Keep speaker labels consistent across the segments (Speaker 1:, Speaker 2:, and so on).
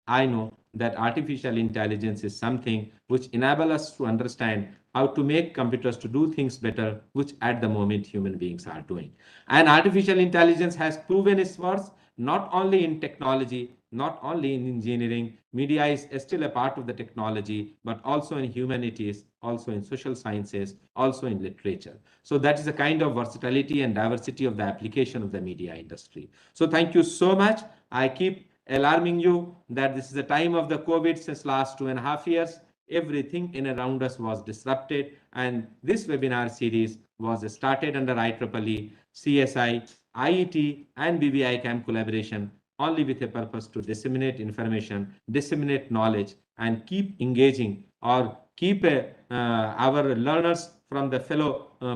Speaker 1: I know that artificial intelligence is something which enable us to understand how to make computers to do things better, which at the moment human beings are doing. And artificial intelligence has proven its worth not only in technology, not only in engineering. Media is still a part of the technology, but also in humanities, also in social sciences, also in literature. So that is a kind of versatility and diversity of the application of the media industry. So thank you so much. I keep alarming you that this is the time of the COVID since last 2.5 years. Everything in around us was disrupted, and this webinar series was started under IEEE, CSI, IET, and BBI CAM collaboration only with a purpose to disseminate information, disseminate knowledge, and keep engaging or keep our learners from the fellow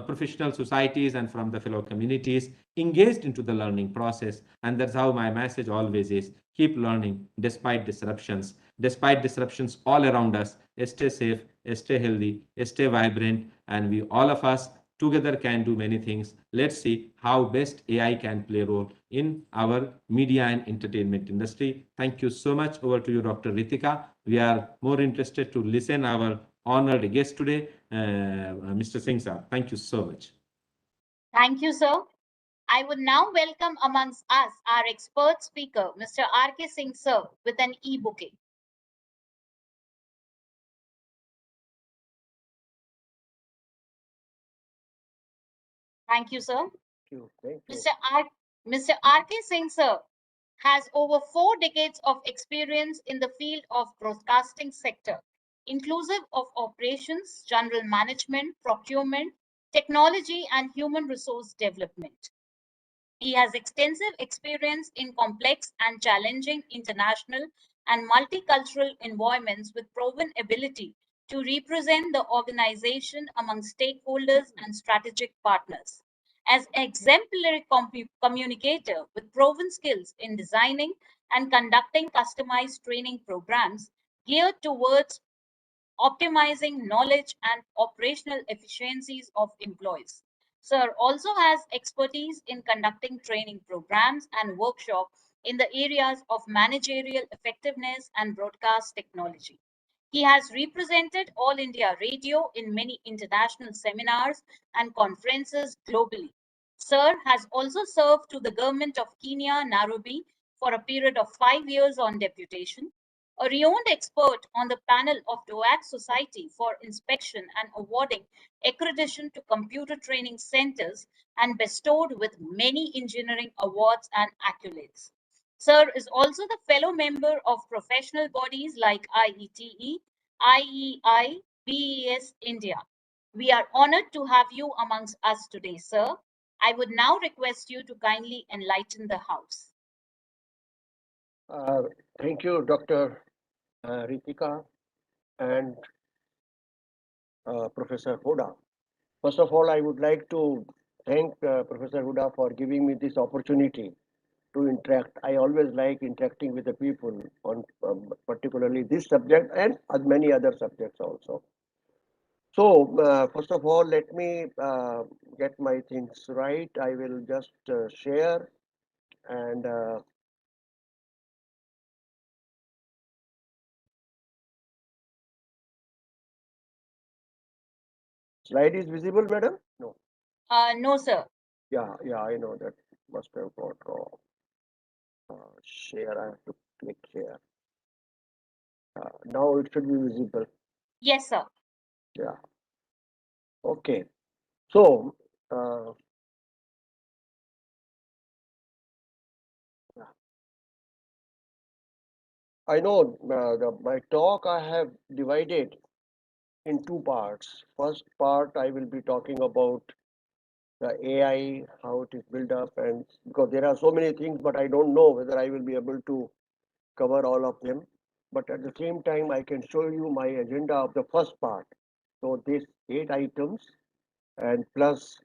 Speaker 1: professional societies and from the fellow communities engaged into the learning process. And that's how my message always is: keep learning despite disruptions all around us. Stay safe, stay healthy, stay vibrant, and we all of us together can do many things. Let's see how best AI can play a role in our media and entertainment industry. Thank you so much. Over to you, Dr. Ritika. We are more interested to listen our honored guest today, Mr. Singh sir. Thank you so much.
Speaker 2: Thank you, sir. I would now welcome amongst us our expert speaker, Mr. RK Singh, sir, with an e-booking. Thank you, sir.
Speaker 3: Thank you.
Speaker 2: Mr. RK Singh, sir, has over 4 decades of experience in the field of broadcasting sector, inclusive of operations, general management, procurement, technology, and human resource development. He has extensive experience in complex and challenging international and multicultural environments with proven ability to represent the organization among stakeholders and strategic partners. As an exemplary communicator with proven skills in designing and conducting customized training programs geared towards optimizing knowledge and operational efficiencies of employees. Sir also has expertise in conducting training programs and workshops in the areas of managerial effectiveness and broadcast technology. He has represented All India Radio in many international seminars and conferences globally. Sir has also served to the government of Kenya, Nairobi, for a period of 5 years on deputation. A renowned expert on the panel of DOAC Society for inspection and awarding accreditation to computer training centers and bestowed with many engineering awards and accolades. Sir is also the fellow member of professional bodies like IETE, IEI, BES India. We are honored to have you amongst us today, sir. I would now request you to kindly enlighten the House.
Speaker 3: Thank you, Dr. Ritika and Professor Huda. First of all, I would like to thank Professor Huda for giving me this opportunity to interact. I always like interacting with the people on particularly this subject and many other subjects also. So, first of all, let me get my things right. I will just share and slide is visible, madam? No.
Speaker 2: No, sir.
Speaker 3: Yeah, I know that must have got wrong. Share, I have to click here. Now it should be visible.
Speaker 2: Yes, sir.
Speaker 3: Yeah. Okay. So, I know my talk I have divided in two parts. First part, I will be talking about the AI, how it is built up, and because there are so many things, but I don't know whether I will be able to cover all of them. But at the same time, I can show you my agenda of the first part. So these 8 items and plus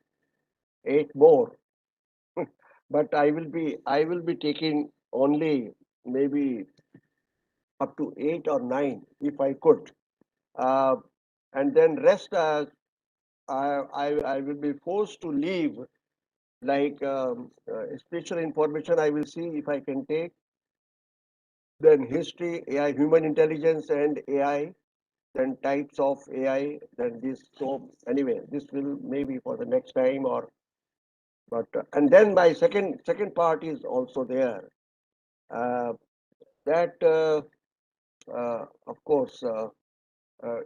Speaker 3: 8 more. But I will be taking only maybe up to 8 or 9 if I could. Uh, and then rest I will be forced to leave like special information I will see if I can take then history, AI, human intelligence and AI, then types of AI, then this. So anyway, this will maybe for the next time or but and then my second part is also there. Uh, that of course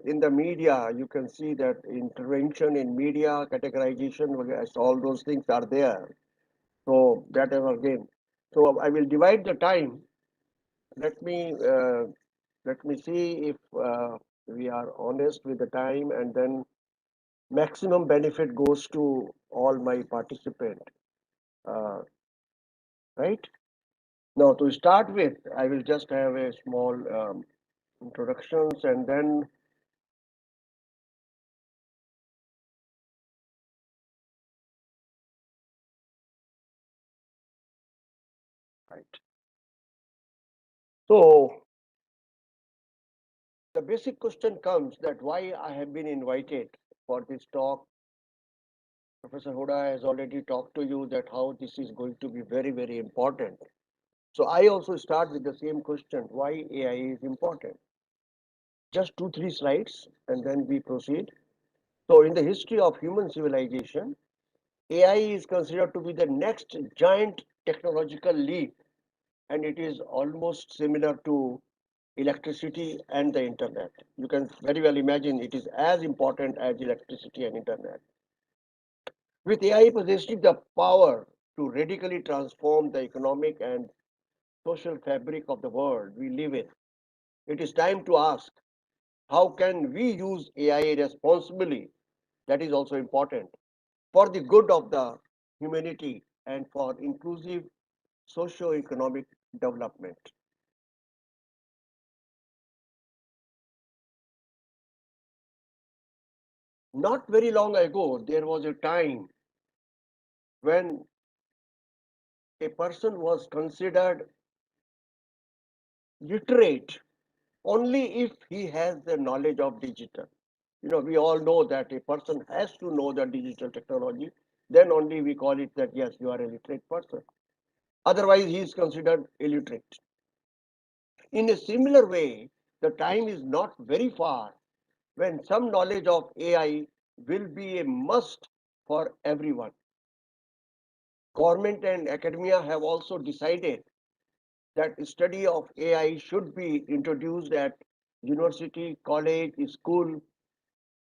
Speaker 3: in the media you can see that intervention in media categorization, yes, all those things are there. So that is again. So I will divide the time. Let me uh, let me see if we are honest with the time, and then maximum benefit goes to all my participant. Uh, right now, to start with, I will just have a small introductions, and then right. So the basic question comes that why I have been invited for this talk. Professor Huda has already talked to you that how this is going to be very, very important. So I also start with the same question, why AI is important. Just 2, 3 slides and then we proceed. So in the history of human civilization, AI is considered to be the next giant technological leap, and it is almost similar to electricity and the internet. You can very well imagine it is as important as electricity and internet. With AI possessing the power to radically transform the economic and social fabric of the world we live in, it is time to ask, how can we use AI responsibly? That is also important for the good of the humanity and for inclusive socio-economic development. Not very long ago, there was a time when a person was considered literate only if he has the knowledge of digital. We all know that a person has to know the digital technology, then only we call it that yes, you are a literate person. Otherwise, he is considered illiterate. In a similar way, the time is not very far when some knowledge of AI will be a must for everyone. Government and academia have also decided that study of AI should be introduced at university, college, school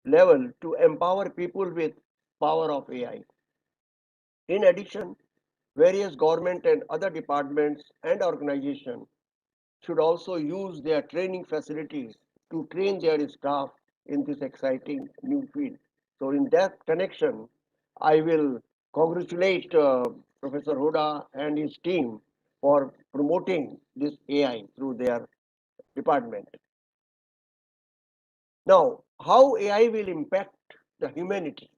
Speaker 3: level to empower people with power of AI. In addition, various government and other departments and organizations should also use their training facilities to train their staff in this exciting new field. So, in that connection, I will congratulate Professor Huda and his team for promoting this AI through their department. Now, how AI will impact the humanity?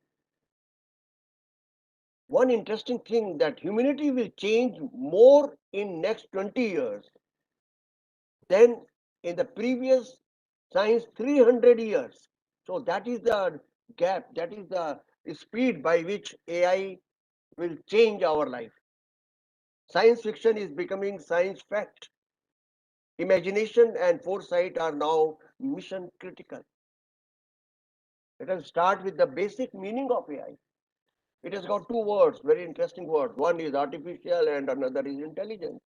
Speaker 3: One interesting thing that humanity will change more in next 20 years than in the previous science 300 years. So that is the gap, that is the speed by which AI will change our life. Science fiction is becoming science fact. Imagination and foresight are now mission critical. Let us start with the basic meaning of AI. It has got two words, very interesting words. One is artificial and another is intelligence.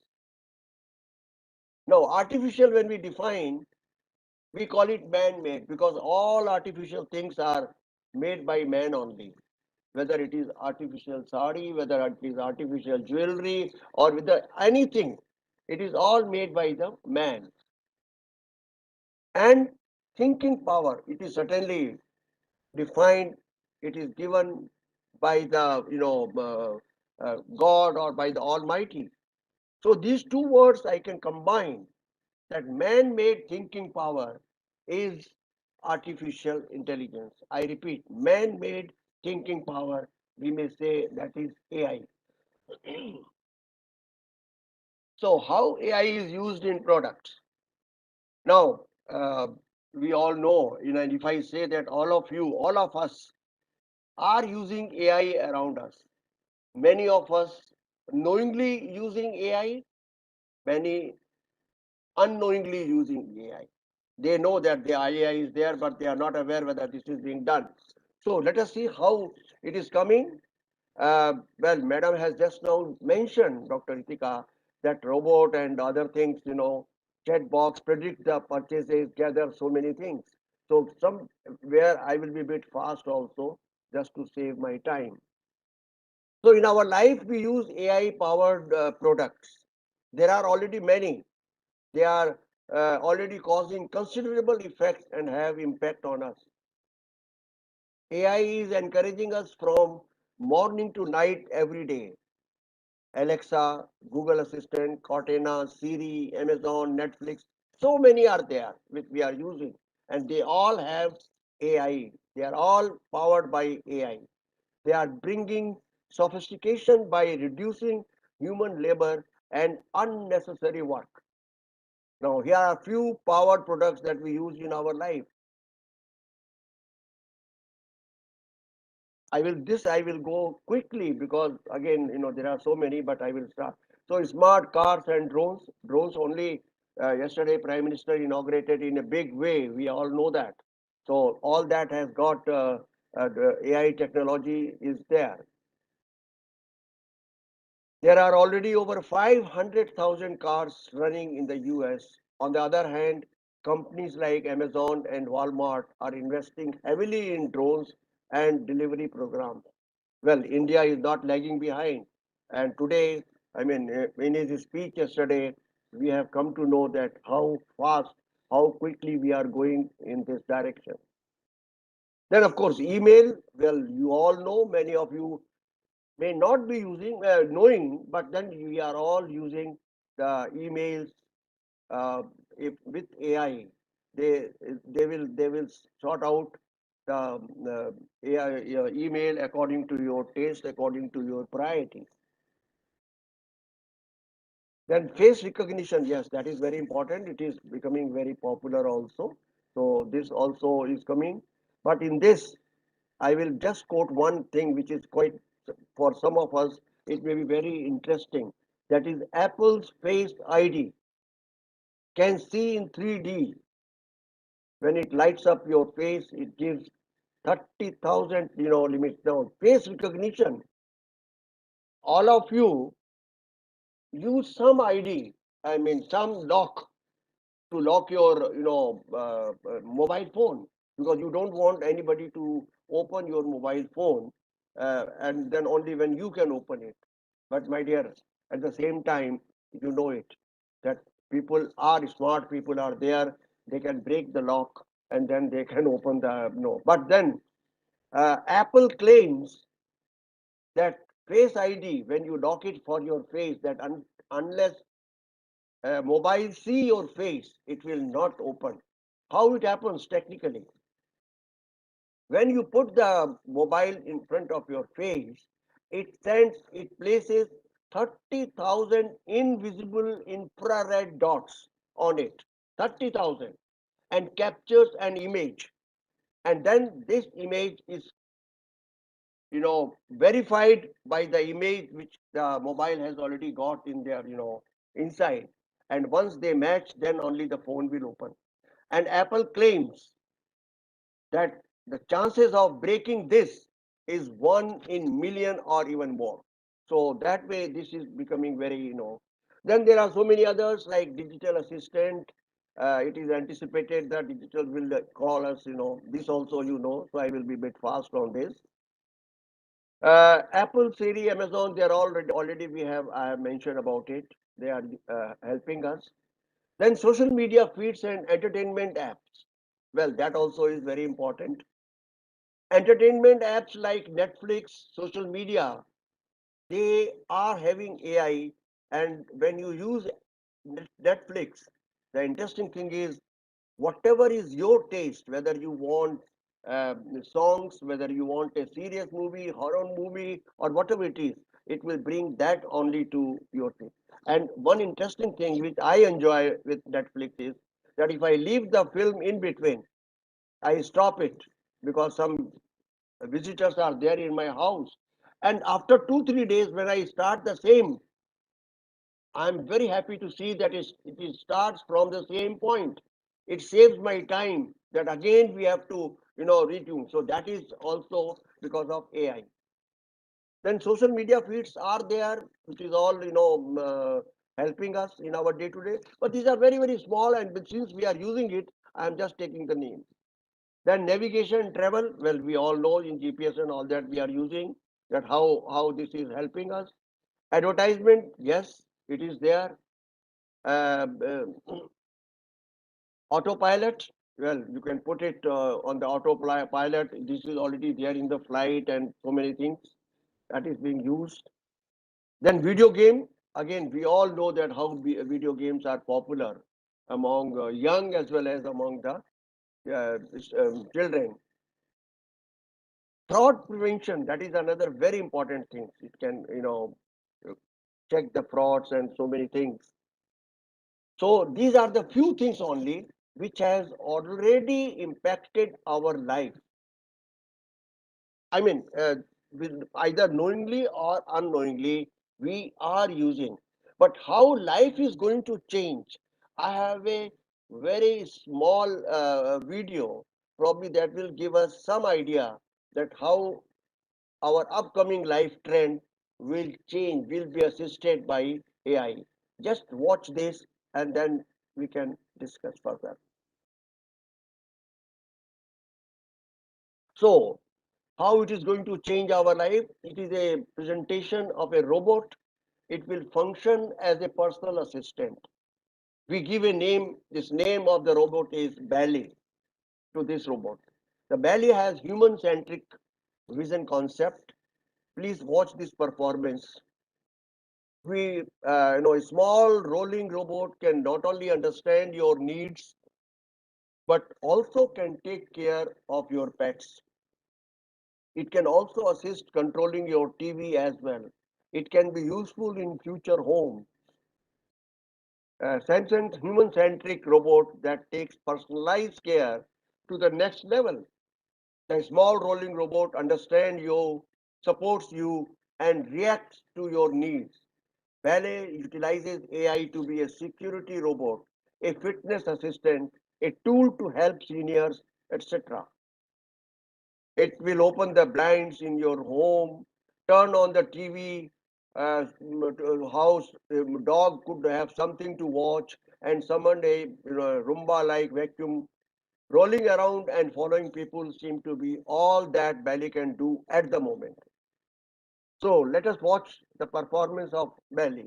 Speaker 3: Now, artificial, when we define, we call it man-made because all artificial things are made by man only. Whether it is artificial sari, whether it is artificial jewelry, or whether anything, it is all made by the man. And thinking power, it is certainly defined, it is given by the God or by the Almighty. So these two words I can combine, that man-made thinking power is artificial intelligence. I repeat, man-made thinking power, we may say that is AI. So how AI is used in products? Now, we all know, and if I say that all of you, all of us are using AI around us. Many of us knowingly using AI, many unknowingly using AI. They know that the AI is there, but they are not aware whether this is being done. So let us see how it is coming. Well, Madam has just now mentioned, Dr. Ritika, that robot and other things, chat box predict the purchases, gather so many things. So somewhere I will be a bit fast also, just to save my time. So in our life, we use AI powered products. There are already many. They are already causing considerable effects and have impact on us. AI is encouraging us from morning to night every day. Alexa, Google Assistant, Cortana, Siri, Amazon, Netflix, so many are there which we are using, and they all have AI. They are all powered by AI. They are bringing sophistication by reducing human labor and unnecessary work. Now, here are a few powered products that we use in our life. I will go quickly because again, there are so many, but I will start. So smart cars and drones. Drones only yesterday Prime Minister inaugurated in a big way. We all know that. So all that has got the AI technology is there. There are already over 500,000 cars running in the US. On the other hand, companies like Amazon and Walmart are investing heavily in drones and delivery programs. Well, India is not lagging behind. And today, I mean, in his speech yesterday, we have come to know that how fast, how quickly we are going in this direction. Then, of course, email. Well, you all know, many of you may not be using, knowing, but then we are all using the emails if with AI. They they will sort out the AI, email according to your taste, according to your priority. Then face recognition, yes, that is very important. It is becoming very popular also. So this also is coming. But in this, I will just quote one thing which is quite, for some of us, it may be very interesting. That is Apple's Face ID can see in 3D. When it lights up your face, it gives 30,000, limit. Now, face recognition, all of you use some ID, I mean, some lock to lock your, mobile phone because you don't want anybody to open your mobile phone and then only when you can open it. But my dear, at the same time, you know it that people are smart, people are there, they can break the lock and then they can open the no. But then Apple claims that Face ID, when you lock it for your face, that unless mobile see your face, it will not open. How it happens technically? When you put the mobile in front of your face, it places 30,000 invisible infrared dots on it, 30,000, and captures an image. And then this image is, verified by the image which the mobile has already got in their, inside. And once they match, then only the phone will open. And Apple claims that the chances of breaking this is 1 in million or even more. So that way, this is becoming very, Then there are so many others like digital assistant. It is anticipated that digital will call us, this also, so I will be a bit fast on this. Apple, Siri, Amazon, they are already I have mentioned about it. They are helping us. Then social media feeds and entertainment apps. Well, that also is very important. Entertainment apps like Netflix, social media, they are having AI. And when you use Netflix, the interesting thing is whatever is your taste, whether you want songs, whether you want a serious movie, horror movie, or whatever it will bring that only to your thing. And one interesting thing which I enjoy with Netflix is that if I leave the film in between, I stop it because some visitors are there in my house. And after 2, 3 days, when I start the same, I'm very happy to see that it starts from the same point. It saves my time that again we have to, retune. So that is also because of AI. Then social media feeds are there, which is all, helping us in our day to day. But these are very, very small, and since we are using it, I'm just taking the name. Then navigation and travel, well, we all know in GPS and all that we are using that how this is helping us. Advertisement, yes, it is there. Autopilot, well, you can put it on the autopilot. This is already there in the flight and so many things that is being used. Then video game, again, we all know that how video games are popular among young as well as among the children. Fraud prevention, that is another very important thing. It can, check the frauds and so many things. So these are the few things only which has already impacted our life. I mean, with either knowingly or unknowingly, we are using. But how life is going to change? I have a very small video, probably that will give us some idea that how our upcoming life trend will change, will be assisted by AI. Just watch this and then we can discuss further. So, how it is going to change our life? It is a presentation of a robot. It will function as a personal assistant. We give a name, this name of the robot is Bally to this robot. The Bally has human centric vision concept. Please watch this performance. A small rolling robot can not only understand your needs but also can take care of your pets. It can also assist controlling your TV as well. It can be useful in future homes. A sentient human centric robot that takes personalized care to the next level. A small rolling robot understands you, supports you, and reacts to your needs. Ballet utilizes AI to be a security robot, a fitness assistant, a tool to help seniors, etc. It will open the blinds in your home, turn on the TV, house, dog could have something to watch, and summon a Roomba like vacuum. Rolling around and following people seem to be all that Belly can do at the moment. So let us watch the performance of Belly.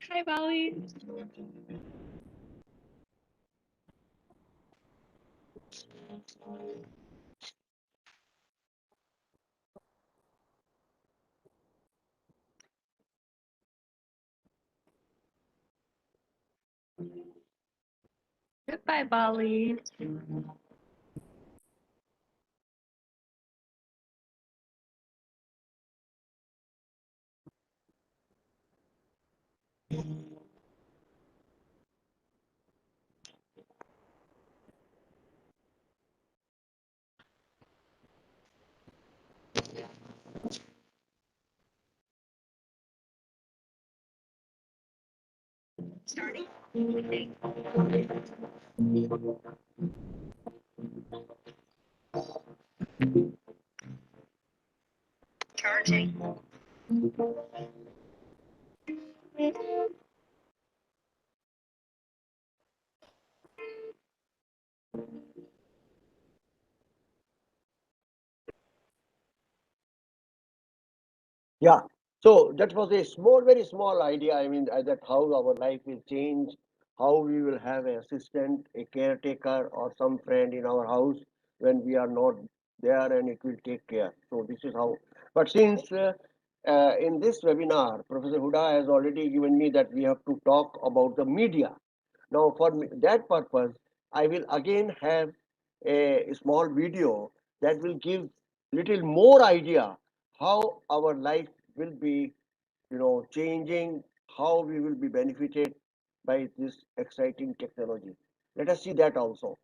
Speaker 4: Hi, Bali. Goodbye, Bali. Starting. Charging.
Speaker 3: Yeah. So that was a small, very small idea. I mean, that how our life will change, how we will have an assistant, a caretaker, or some friend in our house when we are not there, and it will take care. So this is how. But since in this webinar, Professor Huda has already given me that we have to talk about the media. Now, for that purpose, I will again have a small video that will give little more idea how our life will be, changing, how we will be benefited by this exciting technology. Let us see that also.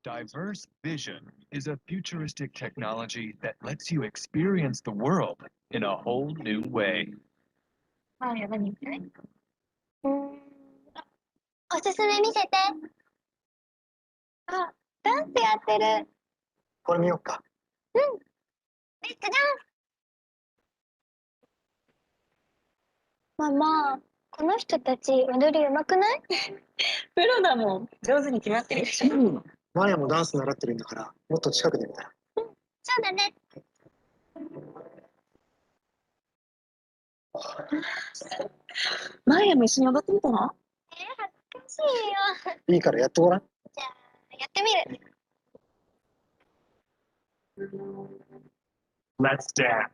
Speaker 5: Diverse vision is a futuristic technology that lets you experience the world in a whole new way.
Speaker 4: あ、やばいみたい。おすすめ見せて。あ、ダンスやってる。
Speaker 6: これ見よっか。
Speaker 4: レッツダンス。ママ、この人たち踊り上手くない？プロだもん。上手に決まってるでしょ。
Speaker 6: マヤもダンス習ってるんだから、もっと近くで見たら。
Speaker 4: そうだね。
Speaker 7: マヤも一緒に踊ってみたら？
Speaker 4: 恥ずかしいよ。
Speaker 6: いいからやってごらん。
Speaker 4: じゃあ、やってみる。
Speaker 5: Let's dance.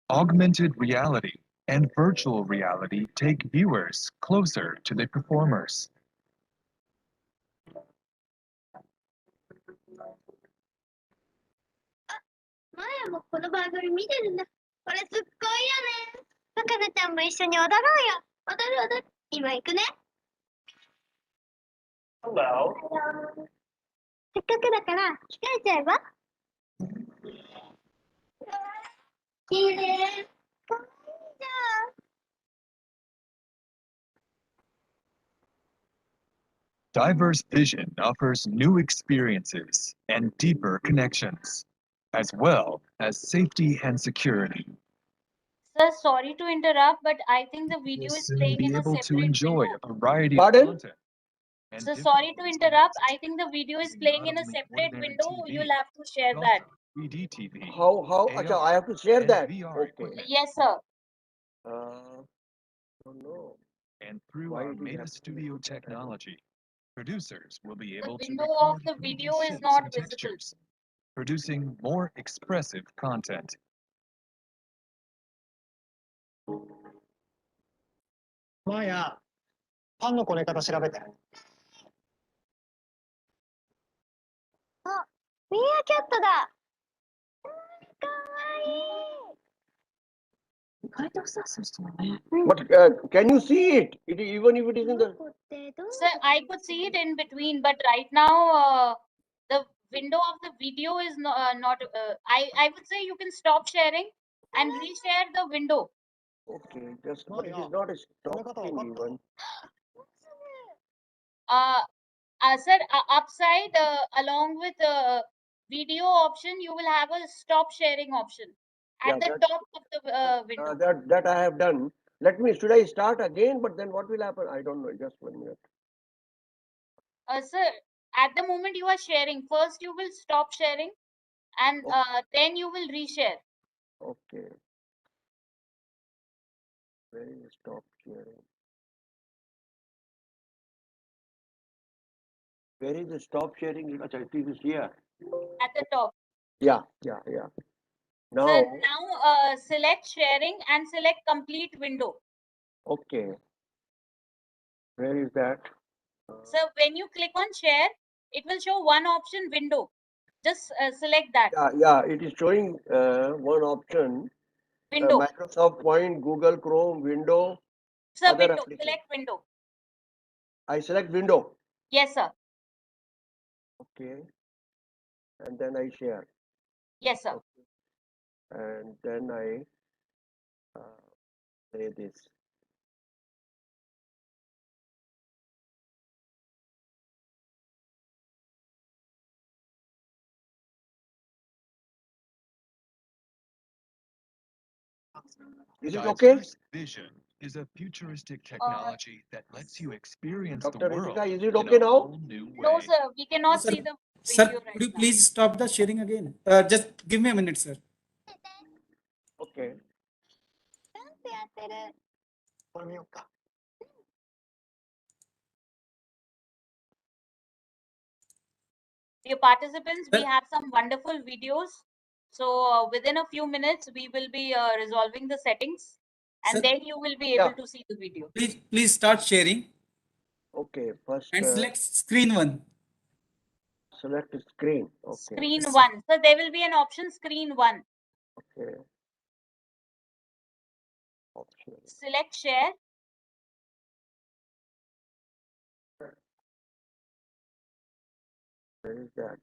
Speaker 5: Augmented reality and virtual reality take viewers closer to the performers.
Speaker 4: マヤもこの番組見てるんだ。これすっごいよね。バカナちゃんも一緒に踊ろうよ。踊る踊る。今行くね。
Speaker 6: Hello.
Speaker 4: せっかくだから控えちゃえば。いいね。かわいいじゃん。
Speaker 5: Diverse vision offers new experiences and deeper connections, as well as safety and security.
Speaker 2: Sir, sorry to interrupt, but I think the
Speaker 5: You'll
Speaker 2: video is
Speaker 5: soon
Speaker 2: playing
Speaker 5: be
Speaker 2: in a
Speaker 5: able to
Speaker 2: separate
Speaker 5: enjoy
Speaker 2: window.
Speaker 5: a variety
Speaker 3: Pardon?
Speaker 5: of content. and
Speaker 2: So
Speaker 5: different
Speaker 2: sorry to
Speaker 5: ways
Speaker 2: interrupt.
Speaker 5: to
Speaker 2: I think the video is
Speaker 5: using
Speaker 2: playing
Speaker 5: not
Speaker 2: in a
Speaker 5: only
Speaker 2: separate
Speaker 5: ordinary
Speaker 2: window.
Speaker 5: TV,
Speaker 2: You'll have to share
Speaker 5: but
Speaker 2: that.
Speaker 5: 3D TV,
Speaker 3: How? Acha, I
Speaker 5: AR,
Speaker 3: have to share
Speaker 5: and
Speaker 3: that.
Speaker 5: VR
Speaker 3: Okay.
Speaker 5: equipment.
Speaker 2: Yes, sir.
Speaker 3: Don't know
Speaker 5: And through
Speaker 3: why
Speaker 5: our
Speaker 3: it is
Speaker 5: Meta
Speaker 3: happening.
Speaker 5: Studio technology, producers will be
Speaker 2: The
Speaker 5: able to
Speaker 2: window
Speaker 5: record
Speaker 2: of the
Speaker 5: 3D
Speaker 2: video is
Speaker 5: shapes
Speaker 2: not
Speaker 5: and
Speaker 2: visible.
Speaker 5: textures, producing more expressive content.
Speaker 6: マヤ、パンのこね方調べて。
Speaker 4: あ、ミーアキャットだ。かわいい。
Speaker 7: 意外とふさふさしてるね。
Speaker 3: But can you see it? Even if it is in
Speaker 4: この
Speaker 3: the.
Speaker 4: 子ってどう
Speaker 2: Sir, I could see it in between, but right now the window of the video is not. I would say you can stop sharing and reshare the window.
Speaker 3: Okay, just.
Speaker 6: Oh,
Speaker 3: But it
Speaker 6: yeah.
Speaker 3: is not
Speaker 6: What
Speaker 3: stopping
Speaker 6: about-
Speaker 3: even.
Speaker 2: Sir, upside along with the video option, you will have a stop sharing option at
Speaker 3: Yeah,
Speaker 2: the
Speaker 3: that-
Speaker 2: top of the window.
Speaker 3: That I have done. Should I start again? But then what will happen? I don't know. Just 1 minute.
Speaker 2: Sir, at the moment you are sharing, first you will stop sharing and then you will reshare.
Speaker 3: Okay. Where is stop sharing? Where is the stop sharing? Acha, it is here.
Speaker 2: At the top.
Speaker 3: Yeah. Now,
Speaker 2: So now select sharing and select complete window.
Speaker 3: okay. Where is that?
Speaker 2: So when you click on share, it will show one option window. Just select that
Speaker 3: Yeah. It is showing one option.
Speaker 2: window.
Speaker 3: Microsoft Point, Google Chrome, window.
Speaker 2: Sir,
Speaker 3: other
Speaker 2: window.
Speaker 3: application.
Speaker 2: Select window.
Speaker 3: I select window.
Speaker 2: Yes, sir.
Speaker 3: Okay. And then I share.
Speaker 2: Yes, sir.
Speaker 3: And then I say this. Is it okay?
Speaker 5: Diverse vision is a futuristic technology that lets you experience
Speaker 3: Dr.
Speaker 5: the world
Speaker 3: Ritika, is it
Speaker 5: in
Speaker 3: okay
Speaker 5: a
Speaker 3: now?
Speaker 5: whole new way.
Speaker 2: No, sir. We cannot
Speaker 8: sir.
Speaker 2: see the
Speaker 8: Sir,
Speaker 2: video right
Speaker 8: could you
Speaker 2: now.
Speaker 8: please stop the sharing again? Just give me a minute, sir.
Speaker 3: Okay.
Speaker 4: ダンスやってる。
Speaker 6: これ見よっか。
Speaker 2: Dear participants, we
Speaker 8: Sir.
Speaker 2: have some wonderful videos. So within a few minutes, we will be resolving the settings, and
Speaker 8: Sir.
Speaker 2: then you will be
Speaker 3: Yeah.
Speaker 2: able to see the video.
Speaker 8: Please start sharing
Speaker 3: Okay, first
Speaker 8: and select screen one.
Speaker 3: select screen. Okay,
Speaker 2: Screen
Speaker 8: Yes.
Speaker 2: 1. So there will be an option screen 1.
Speaker 3: okay. Option.
Speaker 2: Select share.
Speaker 3: Where is that?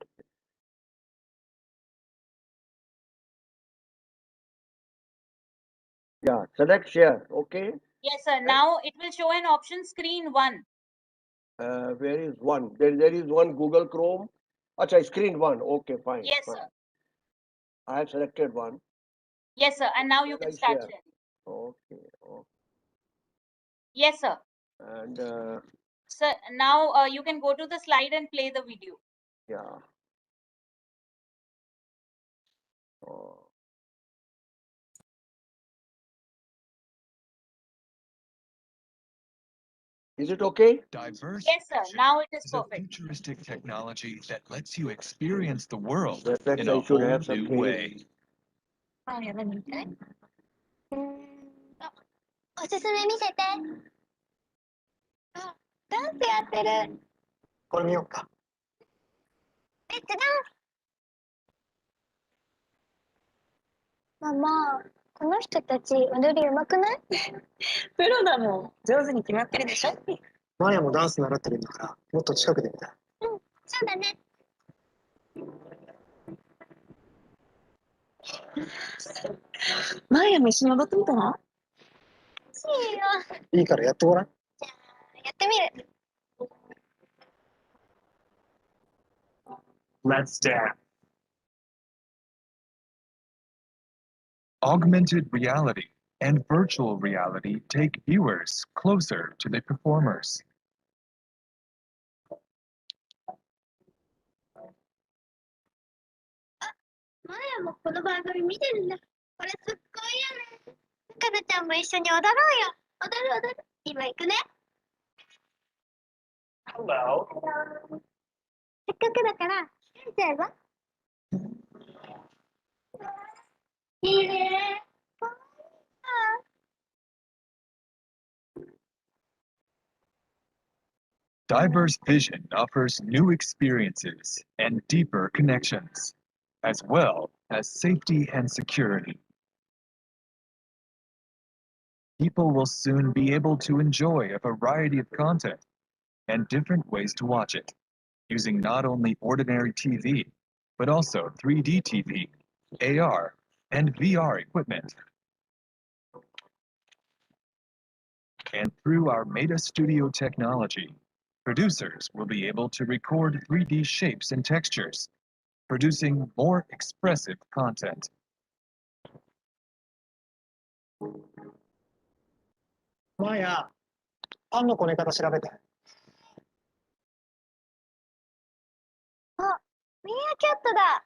Speaker 3: Yeah, select share. Okay.
Speaker 2: Yes, sir. Now it will show an option screen 1.
Speaker 3: Where is one? There is one Google Chrome. Acha, screen one. Okay, fine.
Speaker 2: Yes,
Speaker 3: fine.
Speaker 2: sir.
Speaker 3: I have selected one.
Speaker 2: Yes, sir. And now you
Speaker 3: Then
Speaker 2: can
Speaker 3: I
Speaker 2: start
Speaker 3: share.
Speaker 2: sharing.
Speaker 3: Okay. Okay.
Speaker 2: Yes, sir.
Speaker 3: And
Speaker 2: So now you can go to the slide and play the video.
Speaker 3: yeah. Oh. Is it okay?
Speaker 5: Diverse
Speaker 2: Yes, sir.
Speaker 5: vision
Speaker 2: Now it is
Speaker 5: is a
Speaker 2: perfect.
Speaker 5: futuristic technology that lets you experience the world
Speaker 3: Reflex,
Speaker 5: in a
Speaker 3: I should
Speaker 5: whole
Speaker 3: have
Speaker 5: new
Speaker 3: something.
Speaker 5: way.
Speaker 4: マリア何見たい？おすすめ見せて。あ、ダンスやってる。
Speaker 6: これ見ようか。
Speaker 4: レッツダンス。ママ、この人たち踊り上手くない？
Speaker 7: プロだもん。上手に決まってるでしょ。
Speaker 6: マヤもダンス習ってるんだから、もっと近くで見たい。
Speaker 4: そうだね。
Speaker 7: マヤも一緒に踊ってみたら？
Speaker 4: 欲しいよ。
Speaker 6: いいからやってごらん。
Speaker 4: じゃあ、やってみる。
Speaker 5: Let's dance. Augmented reality and virtual reality take viewers closer to the performers.
Speaker 4: マヤもこの番組見てるんだ。これすっごいよね。かなちゃんも一緒に踊ろうよ。踊る踊る。今行くね。
Speaker 6: Hello.
Speaker 4: せっかくだから、見ちゃえば。いいね。かわいいな。
Speaker 5: Diverse vision offers new experiences and deeper connections, as well as safety and security. People will soon be able to enjoy a variety of content and different ways to watch it, using not only ordinary TV, but also 3D TV, AR, and VR equipment. And through our Meta Studio technology, producers will be able to record 3D shapes and textures, producing more expressive content.
Speaker 6: マヤ、パンのこね方調べて。
Speaker 4: あ、ミーアキャットだ。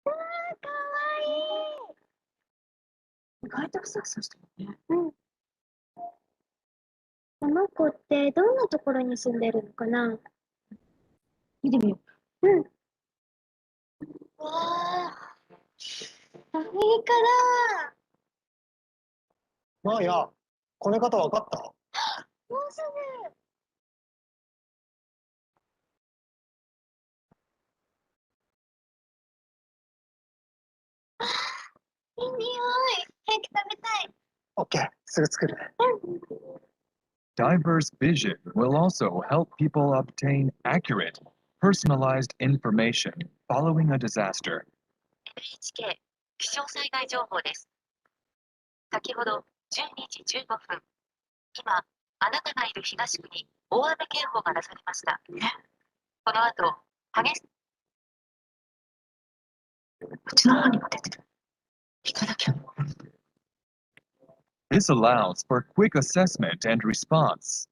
Speaker 4: うわー、かわいい。
Speaker 7: 意外とふさふさしてるね。
Speaker 4: うん。この子ってどんなところに住んでるのかな？
Speaker 7: 見てみよ
Speaker 4: うん。わあ、アメリカだ。
Speaker 6: マヤ、こね方わかった？
Speaker 4: もうすぐ。あ、いい匂い。早く食べたい。
Speaker 6: オッケー、すぐ作るね。
Speaker 5: Diverse vision will also help people obtain accurate, personalized information following a disaster.
Speaker 7: NHK 気象災害情報です。先ほど12時15分、今、あなたがいる東区に大雨警報が出されました。この後、激しい。うちの方にも出てる。行かなきゃ。
Speaker 5: This allows for quick assessment and response.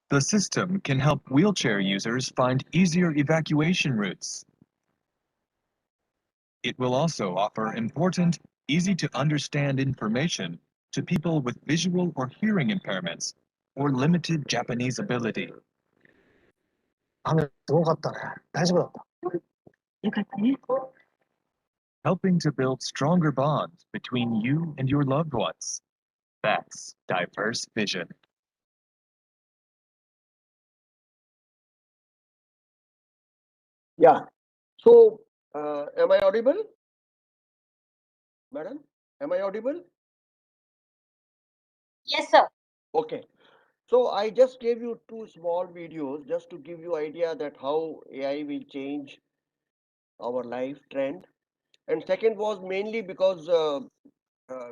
Speaker 5: The system can help wheelchair users find easier evacuation routes. It will also offer important, easy to understand information to people with visual or hearing impairments or limited Japanese ability.
Speaker 6: 雨すごかったね。大丈夫だった。
Speaker 7: よかったね。
Speaker 5: helping to build stronger bonds between you and your loved ones. That's diverse vision.
Speaker 3: Yeah. So, am I audible? Madam, am I audible?
Speaker 2: Yes, sir.
Speaker 3: Okay. So I just gave you two small videos just to give you idea that how AI will change our life trend. And second was mainly because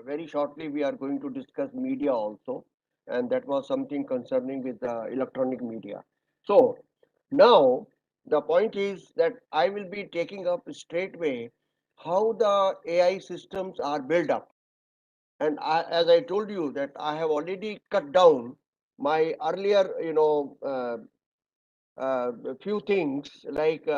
Speaker 3: very shortly we are going to discuss media also, and that was something concerning with the electronic media. So now the point is that I will be taking up straightway how the AI systems are built up. And as I told you that I have already cut down my earlier, few things like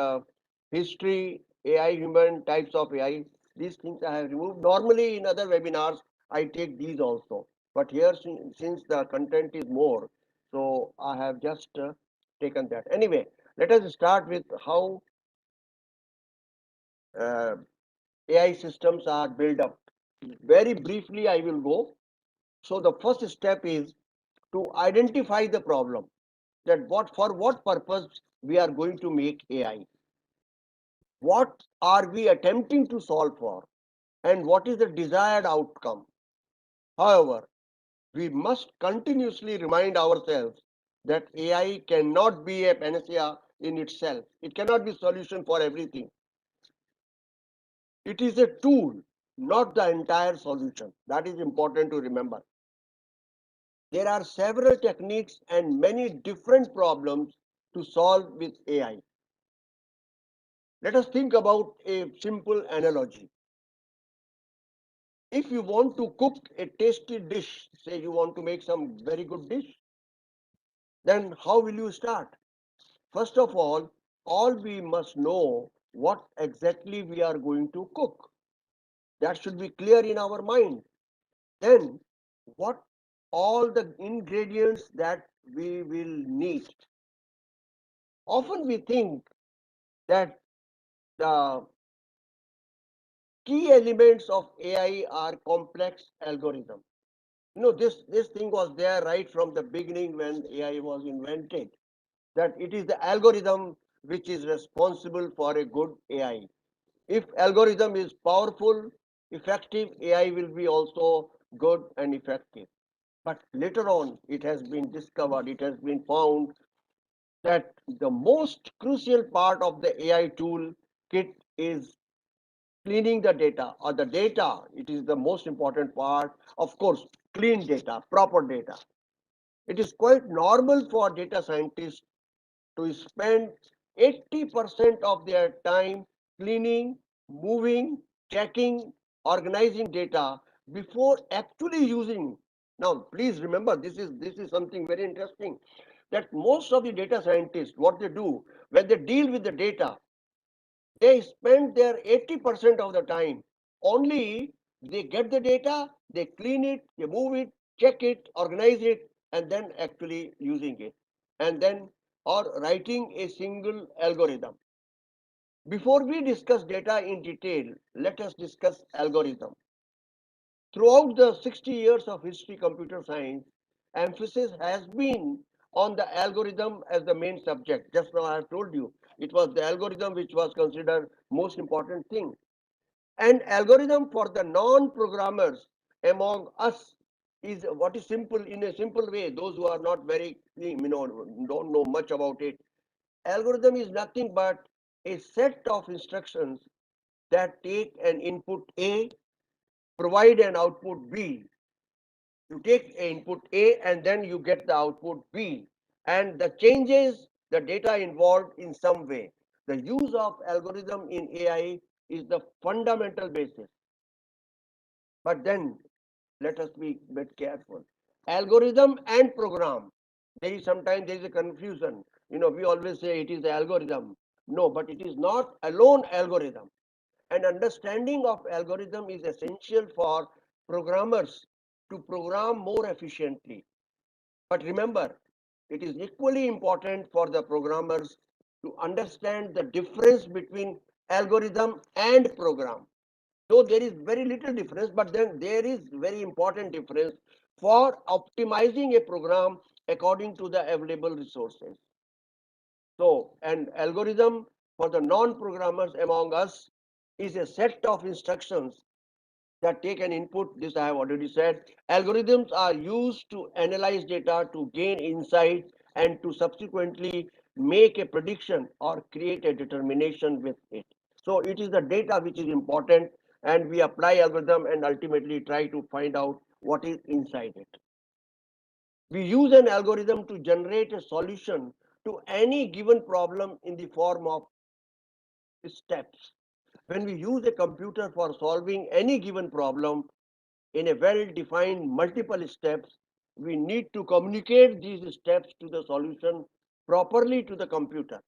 Speaker 3: history, AI, human types of AI. These things I have removed. Normally in other webinars, I take these also. But here, since the content is more, so I have just taken that. Anyway, let us start with how uh, AI systems are built up. Very briefly, I will go. So the first step is to identify the problem, that for what purpose we are going to make AI. What are we attempting to solve for, and what is the desired outcome? However, we must continuously remind ourselves that AI cannot be a panacea in itself. It cannot be a solution for everything. It is a tool, not the entire solution. That is important to remember. There are several techniques and many different problems to solve with AI. Let us think about a simple analogy. If you want to cook a tasty dish, say you want to make some very good dish, then how will you start? First of all we must know what exactly we are going to cook. That should be clear in our mind. Then what all the ingredients that we will need. Often we think that the key elements of AI are complex algorithms. This thing was there right from the beginning when AI was invented, that it is the algorithm which is responsible for a good AI. If algorithm is powerful, effective, AI will be also good and effective. But later on, it has been discovered, it has been found that the most crucial part of the AI tool kit is cleaning the data, or the data. It is the most important part. Of course, clean data, proper data. It is quite normal for data scientists to spend 80% of their time cleaning, moving, checking, organizing data before actually using. Now, please remember, this is something very interesting, that most of the data scientists, what they do when they deal with the data, they spend their 80% of the time only they get the data, they clean it, they move it, check it, organize it, and then actually using it, and then or writing a single algorithm. Before we discuss data in detail, let us discuss algorithm. Throughout the 60 years of history computer science, emphasis has been on the algorithm as the main subject. Just now I have told you, it was the algorithm which was considered most important thing. And algorithm for the non-programmers among us is what is simple, in a simple way. Those who are not very, don't know much about it. Algorithm is nothing but a set of instructions that take an input A, provide an output B. You take an input A and then you get the output B. And the changes the data involved in some way. The use of algorithm in AI is the fundamental basis. But then let us be a bit careful. Algorithm and program. Sometimes there is a confusion. We always say it is the algorithm. No, but it is not alone algorithm. An understanding of algorithm is essential for programmers to program more efficiently. But remember, it is equally important for the programmers to understand the difference between algorithm and program. So there is very little difference, but then there is very important difference for optimizing a program according to the available resources. So an algorithm for the non-programmers among us is a set of instructions that take an input. This I have already said. Algorithms are used to analyze data, to gain insights, and to subsequently make a prediction or create a determination with it. So it is the data which is important, and we apply algorithm and ultimately try to find out what is inside it. We use an algorithm to generate a solution to any given problem in the form of steps. When we use a computer for solving any given problem in a well-defined multiple steps, we need to communicate these steps to the solution properly to the computer.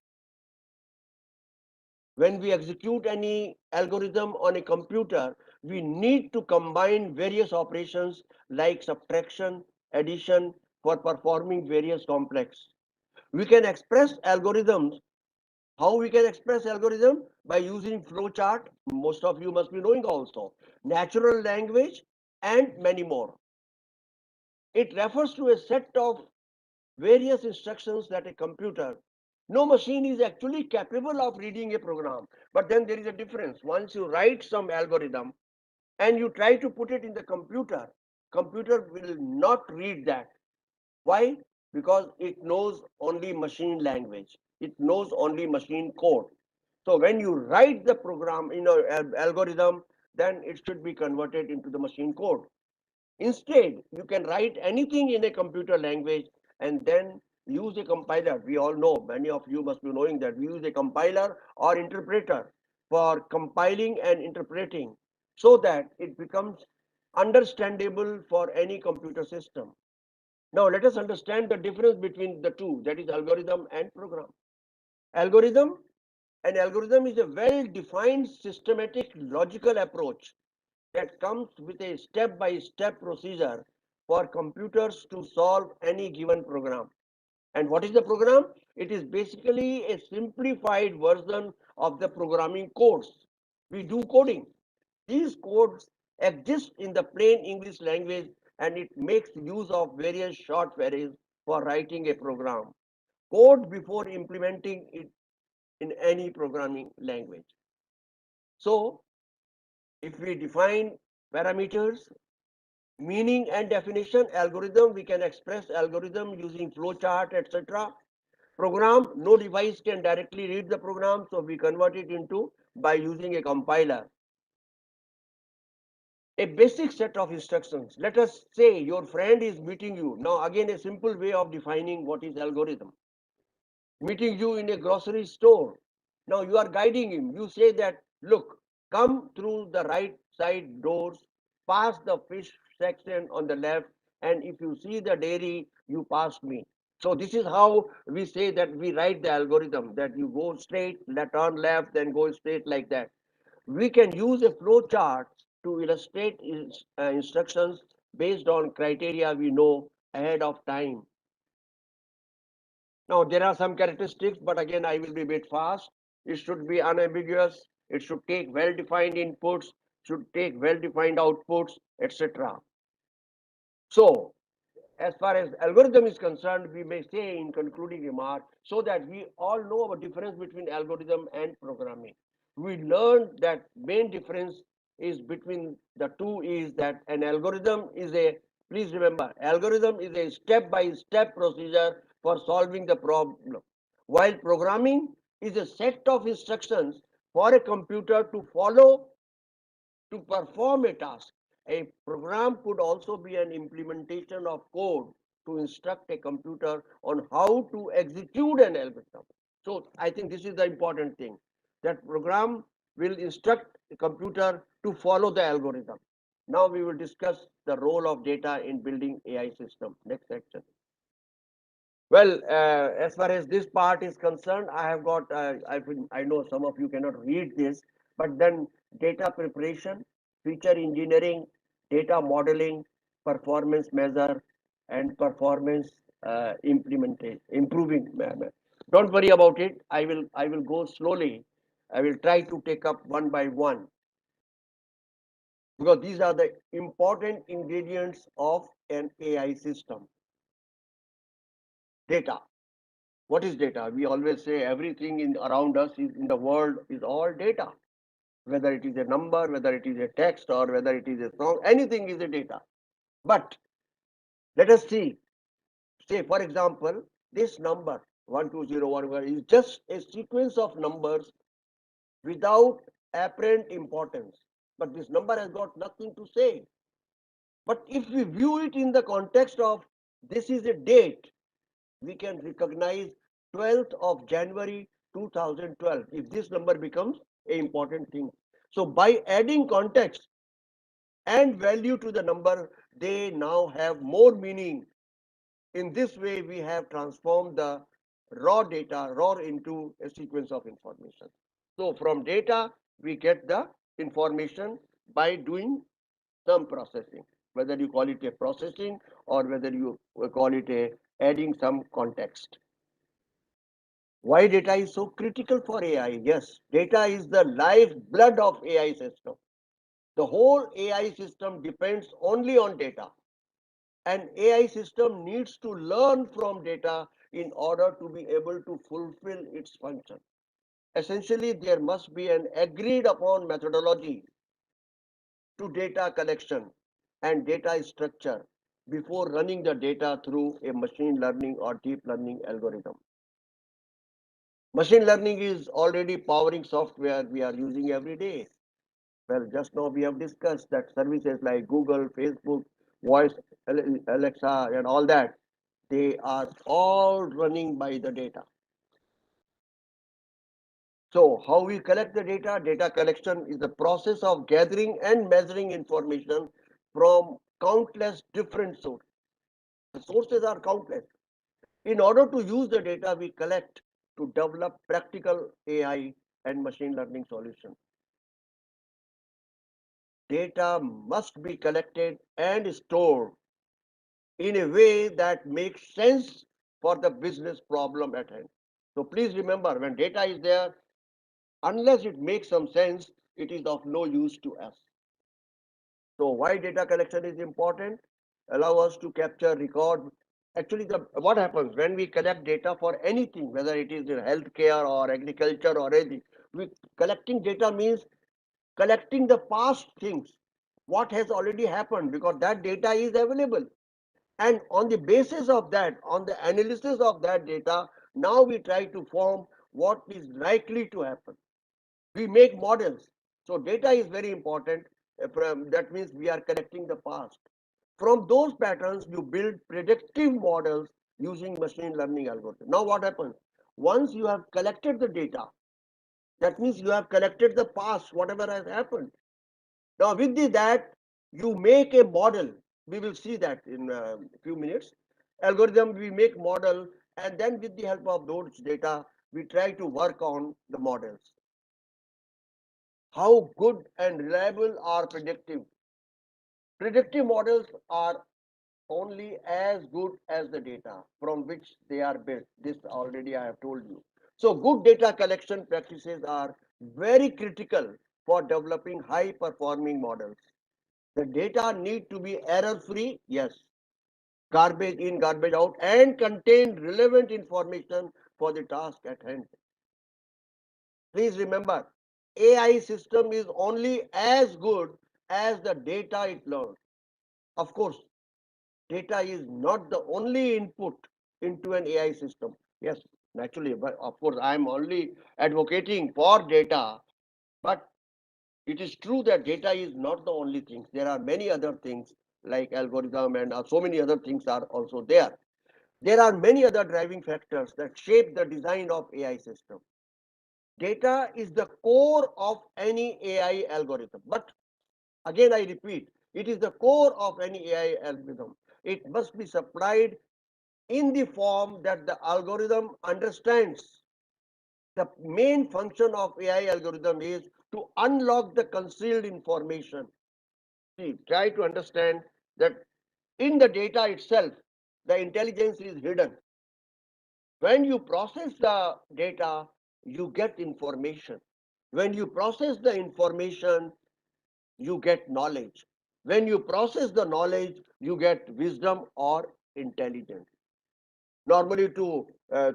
Speaker 3: When we execute any algorithm on a computer, we need to combine various operations like subtraction, addition for performing various complex. We can express algorithms. How we can express algorithm? By using flowchart. Most of you must be knowing also. Natural language and many more. It refers to a set of various instructions that a computer, no machine is actually capable of reading a program. But then there is a difference. Once you write some algorithm and you try to put it in the computer will not read that. Why? Because it knows only machine language. It knows only machine code. So when you write the program in an algorithm, then it should be converted into the machine code. Instead, you can write anything in a computer language and then use a compiler. We all know, many of you must be knowing that we use a compiler or interpreter for compiling and interpreting so that it becomes understandable for any computer system. Now let us understand the difference between the two, that is algorithm and program. Algorithm, an algorithm is a well-defined systematic logical approach that comes with a step-by-step procedure for computers to solve any given program. And what is the program? It is basically a simplified version of the programming codes. We do coding. These codes exist in the plain English language and it makes use of various short queries for writing a program. Code before implementing it in any programming language. So, if we define parameters, meaning and definition, algorithm, we can express algorithm using flowchart, etc. Program, no device can directly read the program, so we convert it into by using a compiler. A basic set of instructions. Let us say your friend is meeting you. Now again a simple way of defining what is algorithm. Meeting you in a grocery store. Now you are guiding him. You say that, look, come through the right side doors, pass the fish section on the left, and if you see the dairy, you pass me. So this is how we say that we write the algorithm, that you go straight, turn left, then go straight like that. We can use a flow chart to illustrate instructions based on criteria we know ahead of time. Now, there are some characteristics, but again, I will be a bit fast. It should be unambiguous. It should take well-defined inputs, should take well-defined outputs, etc. So, as far as algorithm is concerned, we may say in concluding remark, so that we all know the difference between algorithm and programming. We learned that main difference is between the two is that an algorithm is a, please remember, algorithm is a step-by-step procedure for solving the problem, while programming is a set of instructions for a computer to follow to perform a task. A program could also be an implementation of code to instruct a computer on how to execute an algorithm. So I think this is the important thing, that program will instruct a computer to follow the algorithm. Now we will discuss the role of data in building AI system. Next section. Well, as far as this part is concerned, I have got, I know some of you cannot read this, but then data preparation, feature engineering, data modeling, performance measure, and performance improving. Don't worry about it. I will go slowly. I will try to take up one by one, because these are the important ingredients of an AI system. Data. What is data? We always say everything in around us is in the world is all data. Whether it is a number, whether it is a text, or whether it is a song, anything is a data. But let us see. Say, for example, this number 12011 is just a sequence of numbers without apparent importance. But this number has got nothing to say. But if we view it in the context of this is a date, we can recognize 12th of January 2012 if this number becomes an important thing. So by adding context and value to the number, they now have more meaning. In this way, we have transformed the raw data into a sequence of information. So from data, we get the information by doing some processing, whether you call it a processing or whether you call it a adding some context. Why data is so critical for AI? Yes, data is the lifeblood of AI system. The whole AI system depends only on data. An AI system needs to learn from data in order to be able to fulfill its function. Essentially, there must be an agreed upon methodology to data collection and data structure before running the data through a machine learning or deep learning algorithm. Machine learning is already powering software we are using every day. Well, just now we have discussed that services like Google, Facebook, Voice, Alexa, and all that, they are all running by the data. So how we collect the data? Data collection is the process of gathering and measuring information from countless different sources. The sources are countless. In order to use the data we collect to develop practical AI and machine learning solutions, data must be collected and stored in a way that makes sense for the business problem at hand. So please remember, when data is there, unless it makes some sense, it is of no use to us. So why data collection is important? Allow us to capture, record. Actually, what happens when we collect data for anything, whether it is in healthcare or agriculture or anything, collecting data means collecting the past things, what has already happened, because that data is available. And on the basis of that, on the analysis of that data, now we try to form what is likely to happen. We make models. So data is very important. That means we are collecting the past. From those patterns, you build predictive models using machine learning algorithms. Now what happens? Once you have collected the data, that means you have collected the past, whatever has happened. Now with that, you make a model. We will see that in a few minutes. Algorithm, we make model, and then with the help of those data, we try to work on the models. How good and reliable are predictive? Predictive models are only as good as the data from which they are built. This already I have told you. So good data collection practices are very critical for developing high performing models. The data need to be error free, yes, garbage in, garbage out, and contain relevant information for the task at hand. Please remember, AI system is only as good as the data it learns. Of course, data is not the only input into an AI system. Yes, naturally, but of course, I am only advocating for data, but it is true that data is not the only thing. There are many other things like algorithm and so many other things are also there. There are many other driving factors that shape the design of AI system. Data is the core of any AI algorithm. But again, I repeat, it is the core of any AI algorithm. It must be supplied in the form that the algorithm understands. The main function of AI algorithm is to unlock the concealed information. See, try to understand that in the data itself, the intelligence is hidden. When you process the data, you get information. When you process the information, you get knowledge. When you process the knowledge, you get wisdom or intelligence. Normally, to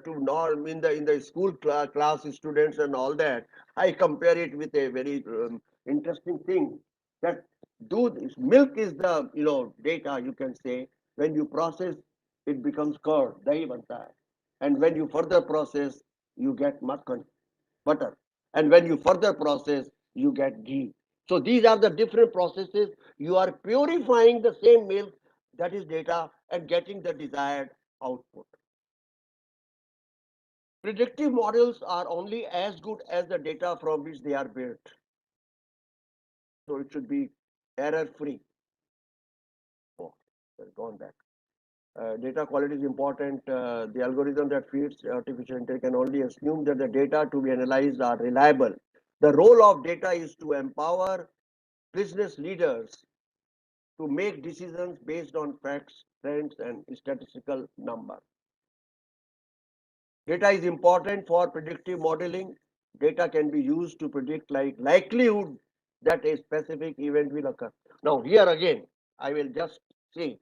Speaker 3: norm in the school class students and all that, I compare it with a very interesting thing that milk is the data, you can say. When you process, it becomes curd, dahi banta hai. And when you further process, you get makhan, butter. And when you further process, you get ghee. So these are the different processes. You are purifying the same milk, that is data, and getting the desired output. Predictive models are only as good as the data from which they are built. So it should be error free. Oh, gone back. Data quality is important. The algorithm that feeds artificial intelligence can only assume that the data to be analyzed are reliable. The role of data is to empower business leaders to make decisions based on facts, trends, and statistical numbers. Data is important for predictive modeling. Data can be used to predict like likelihood that a specific event will occur. Now here again, I will just say,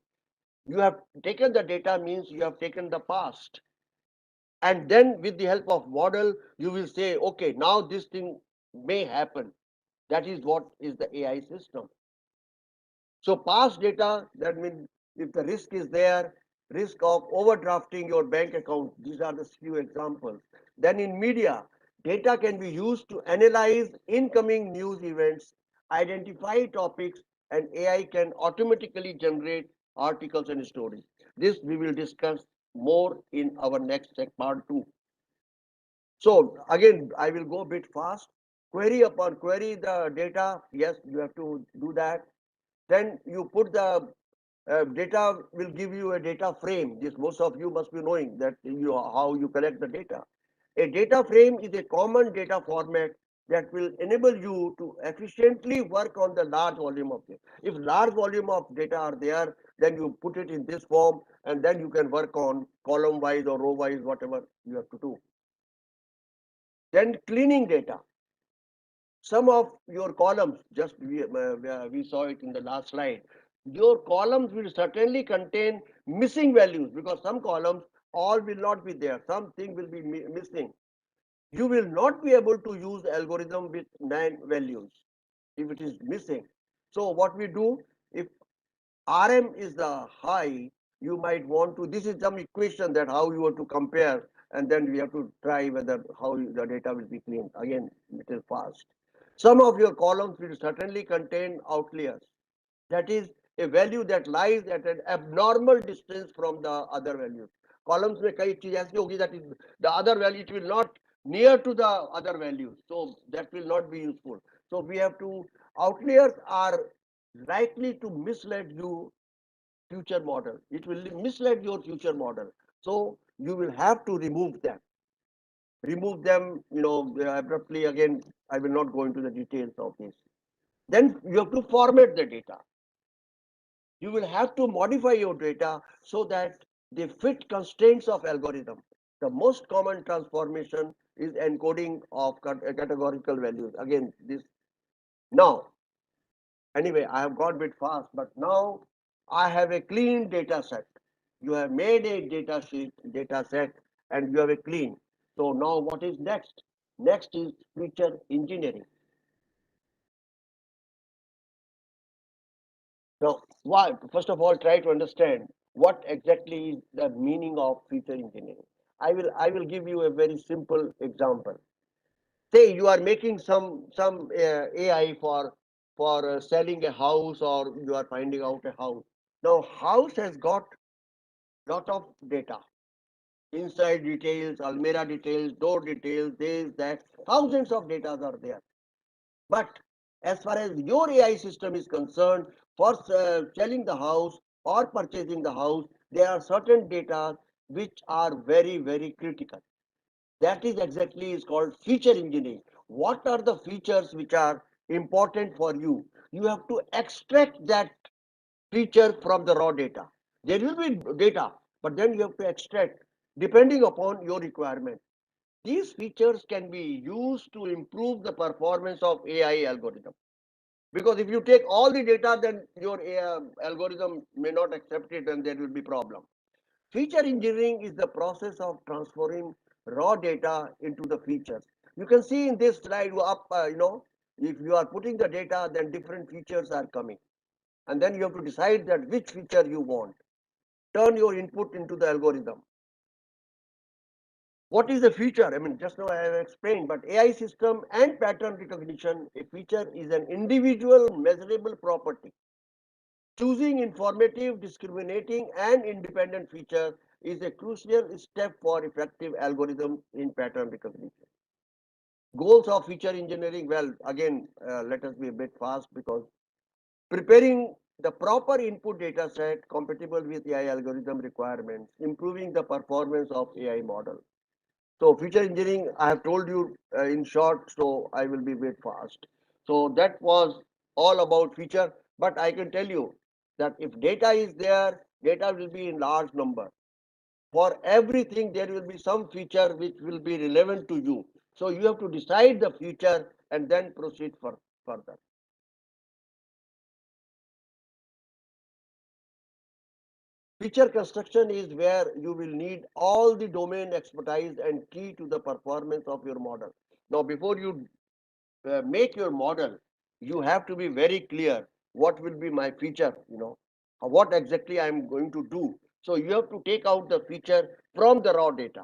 Speaker 3: you have taken the data means you have taken the past. And then with the help of model, you will say, okay, now this thing may happen. That is what is the AI system. So past data, that means if the risk is there, risk of overdrafting your bank account, these are the few examples. Then in media, data can be used to analyze incoming news events, identify topics, and AI can automatically generate articles and stories. This we will discuss more in our next part 2. So again, I will go a bit fast. Query upon query the data. Yes, you have to do that. Then you put the data will give you a data frame. This most of you must be knowing that how you collect the data. A data frame is a common data format that will enable you to efficiently work on the large volume of data. If large volume of data are there, then you put it in this form, and then you can work on column wise or row wise, whatever you have to do. Then cleaning data. Some of your columns, just we saw it in the last slide, your columns will certainly contain missing values, because some columns all will not be there, something will be missing. You will not be able to use the algorithm with 9 values if it is missing. So what we do, if RM is the high, you might want to, this is some equation that how you want to compare, and then we have to try whether how the data will be cleaned. Again, little fast. Some of your columns will certainly contain outliers. That is a value that lies at an abnormal distance from the other values. Columns में कई चीज ऐसी होगी that is the other value, it will not near to the other values. So that will not be useful. So we have to, outliers are likely to mislead you future model. It will mislead your future model. So you will have to remove them. Remove them, abruptly. Again, I will not go into the details of this. Then you have to format the data. You will have to modify your data so that they fit constraints of algorithm. The most common transformation is encoding of categorical values. Again, this now. Anyway, I have gone a bit fast, but now I have a clean data set. You have made a data set, and you have a clean. So now what is next? Next is feature engineering. Now, why? First of all, try to understand what exactly is the meaning of feature engineering. I will give you a very simple example. Say you are making some AI for selling a house, or you are finding out a house. Now, house has got lot of data, inside details, almirah details, door details, this, that, thousands of data are there. But as far as your AI system is concerned, for selling the house or purchasing the house, there are certain data which are very, very critical. That is exactly is called feature engineering. What are the features which are important for you? You have to extract that feature from the raw data. There will be data, but then you have to extract. depending upon your requirement. These features can be used to improve the performance of AI algorithm. Because if you take all the data, then your AI algorithm may not accept it and there will be problem. Feature engineering is the process of transforming raw data into the features. You can see in this slide up, if you are putting the data, then different features are coming. And then you have to decide that which feature you want. Turn your input into the algorithm. What is the feature? I mean, just now I have explained, but AI system and pattern recognition, a feature is an individual measurable property. Choosing informative, discriminating, and independent feature is a crucial step for effective algorithm in pattern recognition. Goals of feature engineering, well, again, let us be a bit fast because preparing the proper input data set compatible with AI algorithm requirements, improving the performance of AI model. So feature engineering, I have told you in short, so I will be a bit fast. So that was all about feature, but I can tell you that if data is there, data will be in large number. For everything, there will be some feature which will be relevant to you. So you have to decide the feature and then proceed further. Feature construction is where you will need all the domain expertise and key to the performance of your model. Now, before you make your model, you have to be very clear what will be my feature, what exactly I am going to do. So you have to take out the feature from the raw data.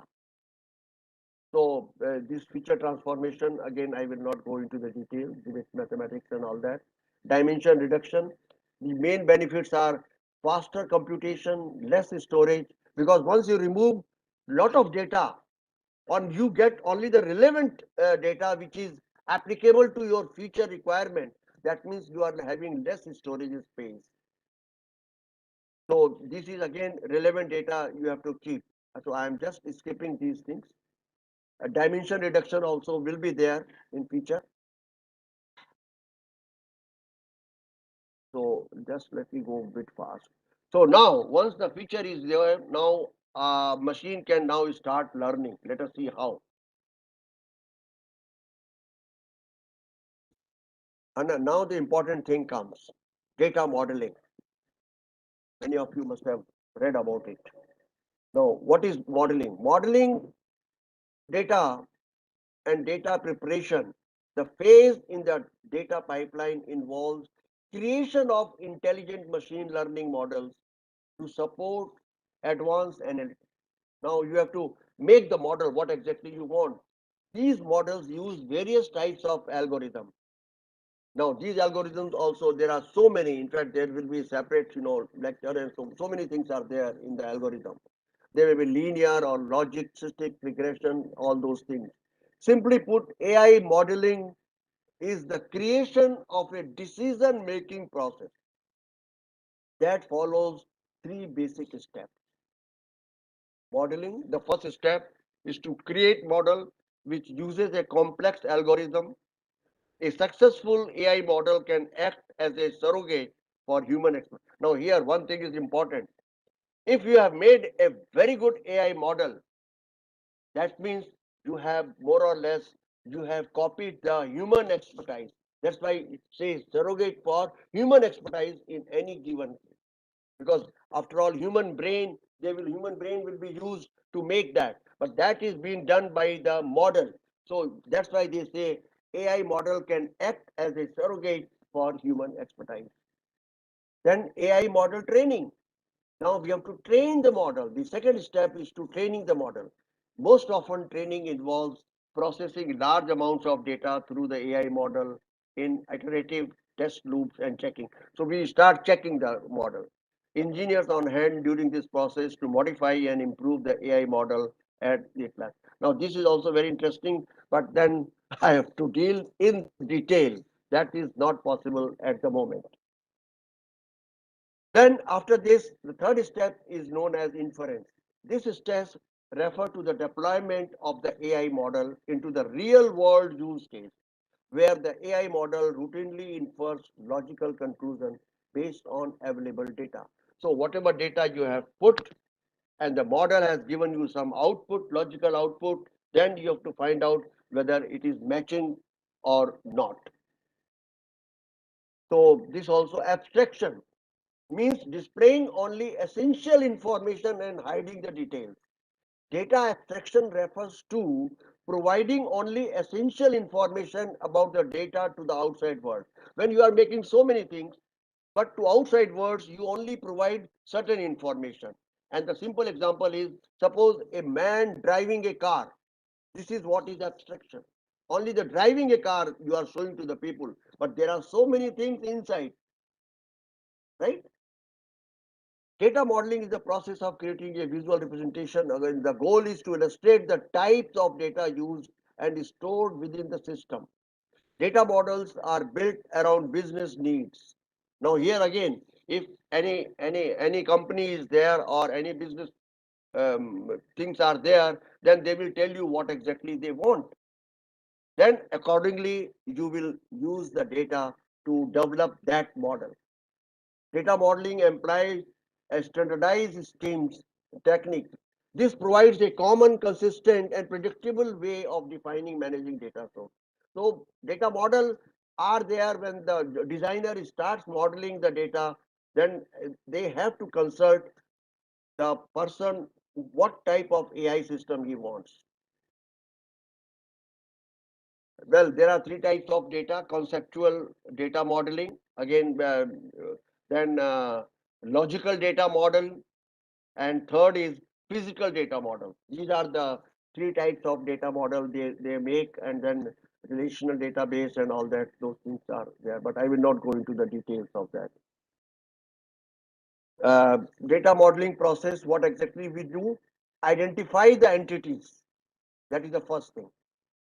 Speaker 3: So this feature transformation, again, I will not go into the details with mathematics and all that. Dimension reduction, the main benefits are faster computation, less storage, because once you remove lot of data, and you get only the relevant data which is applicable to your feature requirement, that means you are having less storage space. So this is again relevant data you have to keep. So I am just skipping these things. A dimension reduction also will be there in feature. So just let me go a bit fast. So now once the feature is there, now machine can now start learning. Let us see how. And now the important thing comes, data modeling. Many of you must have read about it. Now, what is modeling? Modeling data and data preparation. The phase in the data pipeline involves creation of intelligent machine learning models to support advanced analytics. Now, you have to make the model what exactly you want. These models use various types of algorithms. Now, these algorithms also, there are so many. In fact, there will be separate, lecture, and so many things are there in the algorithm. There will be linear or logistic regression, all those things. Simply put, AI modeling is the creation of a decision-making process that follows three basic steps. Modeling, the first step is to create model which uses a complex algorithm. A successful AI model can act as a surrogate for human expert. Now, here one thing is important. If you have made a very good AI model, that means you have more or less you have copied the human expertise. That's why it says surrogate for human expertise in any given case. Because after all, human brain will be used to make that, but that is being done by the model. So that's why they say AI model can act as a surrogate for human expertise. Then AI model training. Now we have to train the model. The second step is to training the model. Most often training involves processing large amounts of data through the AI model in iterative test loops and checking. So we start checking the model. Engineers on hand during this process to modify and improve the AI model at the class. Now this is also very interesting, but then I have to deal in detail. That is not possible at the moment. Then after this, the third step is known as inference. This step refers to the deployment of the AI model into the real world use case, where the AI model routinely infers logical conclusion based on available data. So whatever data you have put, and the model has given you some output, logical output, then you have to find out whether it is matching or not. So this also abstraction means displaying only essential information and hiding the details. Data abstraction refers to providing only essential information about the data to the outside world. When you are making so many things, but to outside worlds, you only provide certain information. And the simple example is, suppose a man driving a car. This is what is abstraction. Only the driving a car you are showing to the people, but there are so many things inside, right? Data modeling is the process of creating a visual representation. Again, the goal is to illustrate the types of data used and stored within the system. Data models are built around business needs. Now, here again, if any company is there or any business things are there, then they will tell you what exactly they want. Then, accordingly, you will use the data to develop that model. Data modeling implies a standardized schemes technique. This provides a common, consistent, and predictable way of defining managing data source. So data model are there when the designer starts modeling the data, then they have to consult the person what type of AI system he wants. Well, there are three types of data: conceptual data modeling, again, then logical data model, and third is physical data model. These are the three types of data model they make, and then relational database and all that, those things are there, but I will not go into the details of that. Data modeling process, what exactly we do: identify the entities. That is the first thing.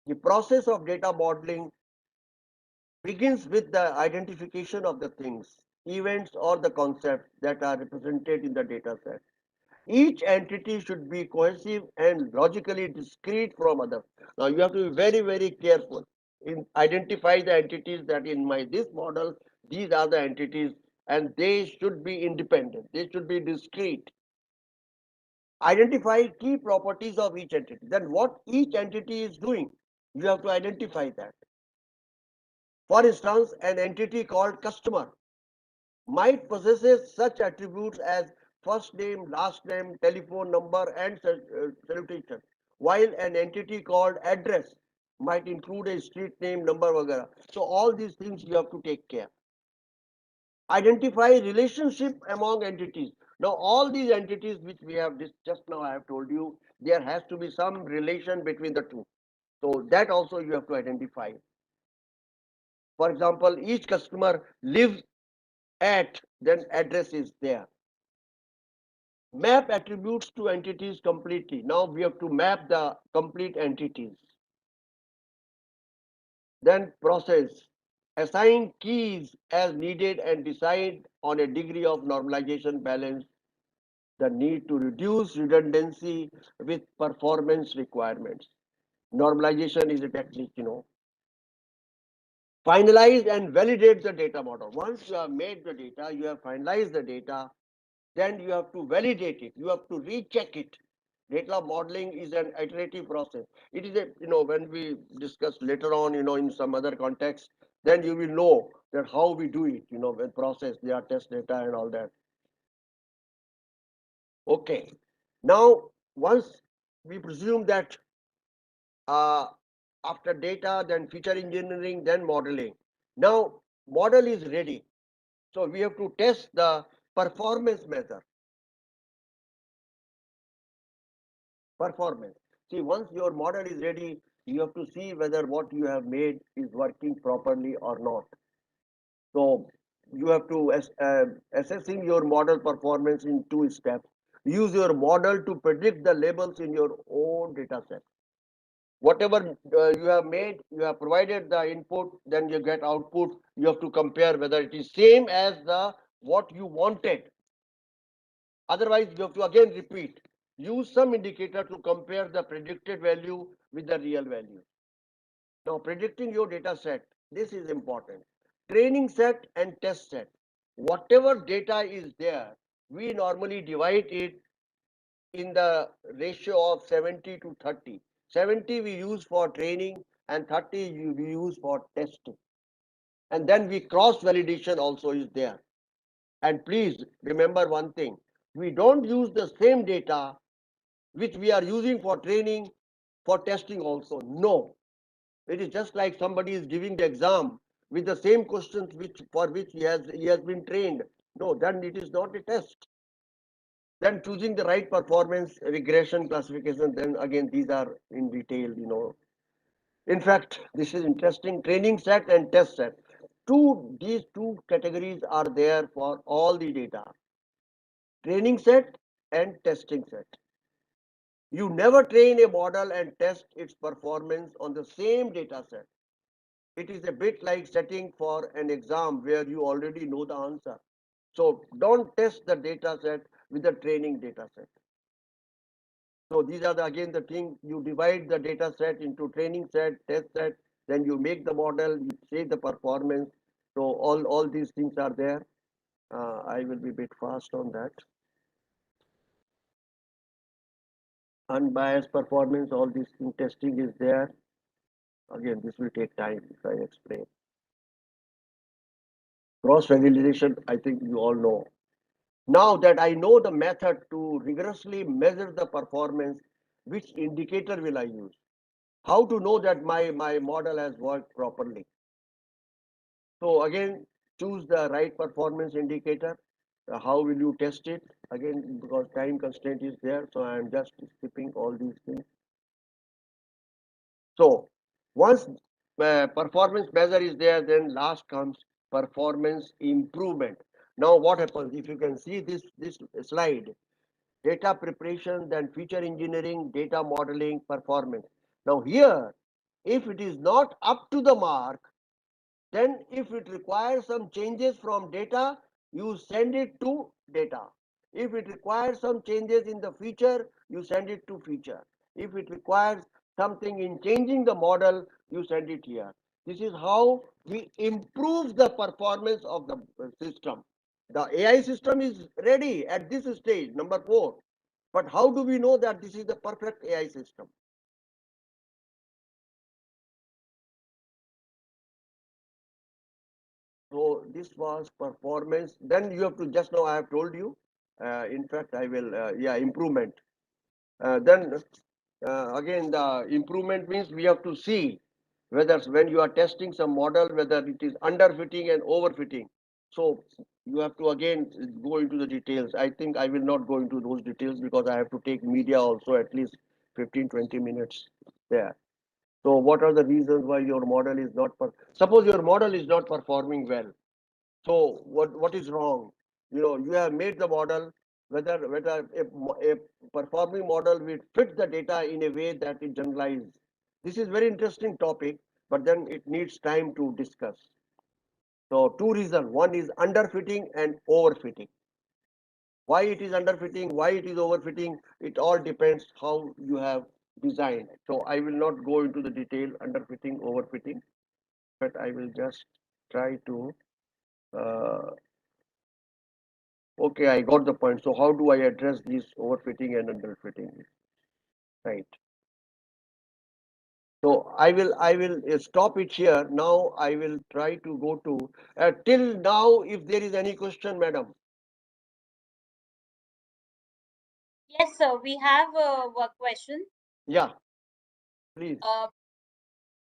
Speaker 3: The process of data modeling begins with the identification of the things, events, or the concepts that are represented in the data set. Each entity should be cohesive and logically discrete from others. Now you have to be very, very careful in identify the entities that in my this model, these are the entities, and they should be independent. They should be discrete. Identify key properties of each entity. Then what each entity is doing, you have to identify that. For instance, an entity called customer might possess such attributes as first name, last name, telephone number, and salutation, while an entity called address might include a street name, number, etc. So all these things you have to take care. Identify relationship among entities. Now all these entities which we have just now I have told you, there has to be some relation between the two. So that also you have to identify. For example, each customer lives at, then address is there. Map attributes to entities completely. Now we have to map the complete entities. Then process. Assign keys as needed and decide on a degree of normalization balance the need to reduce redundancy with performance requirements. Normalization is a technique. Finalize and validate the data model. Once you have made the data, you have finalized the data, then you have to validate it. You have to recheck it. Data modeling is an iterative process. It is when we discuss later on, in some other context, then you will know that how we do it, with process, there are test data and all that. Okay. Now, once we presume that after data, then feature engineering, then modeling. Now, model is ready. So we have to test the performance measure. Performance. See, once your model is ready, you have to see whether what you have made is working properly or not. So you have to assessing your model performance in two steps. Use your model to predict the labels in your own data set. Whatever you have made, you have provided the input, then you get output. You have to compare whether it is same as the what you wanted. Otherwise, you have to again repeat. Use some indicator to compare the predicted value with the real value. Now, predicting your data set, this is important. Training set and test set. Whatever data is there, we normally divide it in the ratio of 70 to 30. 70 we use for training and 30 we use for testing. And then we cross validation also is there. And please remember one thing, we don't use the same data which we are using for training for testing also. No, it is just like somebody is giving the exam with the same questions which for which he has been trained. No, then it is not a test. Then choosing the right performance regression classification, then again these are in detail. In fact, this is interesting. Training set and test set. These two categories are there for all the data. Training set and testing set. You never train a model and test its performance on the same data set. It is a bit like setting for an exam where you already know the answer. So don't test the data set with the training data set. So these are again the thing, you divide the data set into training set, test set, then you make the model, you say the performance. So all these things are there. I will be a bit fast on that. Unbiased performance, all this thing, testing is there. Again, this will take time if I explain. Cross validation, I think you all know. Now that I know the method to rigorously measure the performance, which indicator will I use? How to know that my model has worked properly? So again, choose the right performance indicator. How will you test it? Again, because time constraint is there, so I am just skipping all these things. So once performance measure is there, then last comes performance improvement. Now what happens? If you can see this slide, data preparation, then feature engineering, data modeling, performance. Now here, if it is not up to the mark, then if it requires some changes from data, you send it to data. If it requires some changes in the feature, you send it to feature. If it requires something in changing the model, you send it here. This is how we improve the performance of the system. The AI system is ready at this stage, number 4. But how do we know that this is the perfect AI system? So this was performance. Then you have to, just now I have told you. In fact, I will, yeah, improvement. Then again, the improvement means we have to see whether when you are testing some model, whether it is underfitting and overfitting. So you have to again go into the details. I think I will not go into those details because I have to take media also at least 15-20 minutes there. So what are the reasons why your model is not, suppose your model is not performing well. So what is wrong? You have made the model, whether a performing model will fit the data in a way that it generalizes. This is very interesting topic, but then it needs time to discuss. So two reasons. One is underfitting and overfitting. Why it is underfitting, why it is overfitting, it all depends how you have designed. So I will not go into the detail underfitting, overfitting, but I will just try to uh, okay, I got the point. So how do I address these overfitting and underfitting? Right. So I will stop it here. Now I will try to go to till now. If there is any question, madam.
Speaker 2: Yes, sir. We have a question.
Speaker 3: Yeah, please.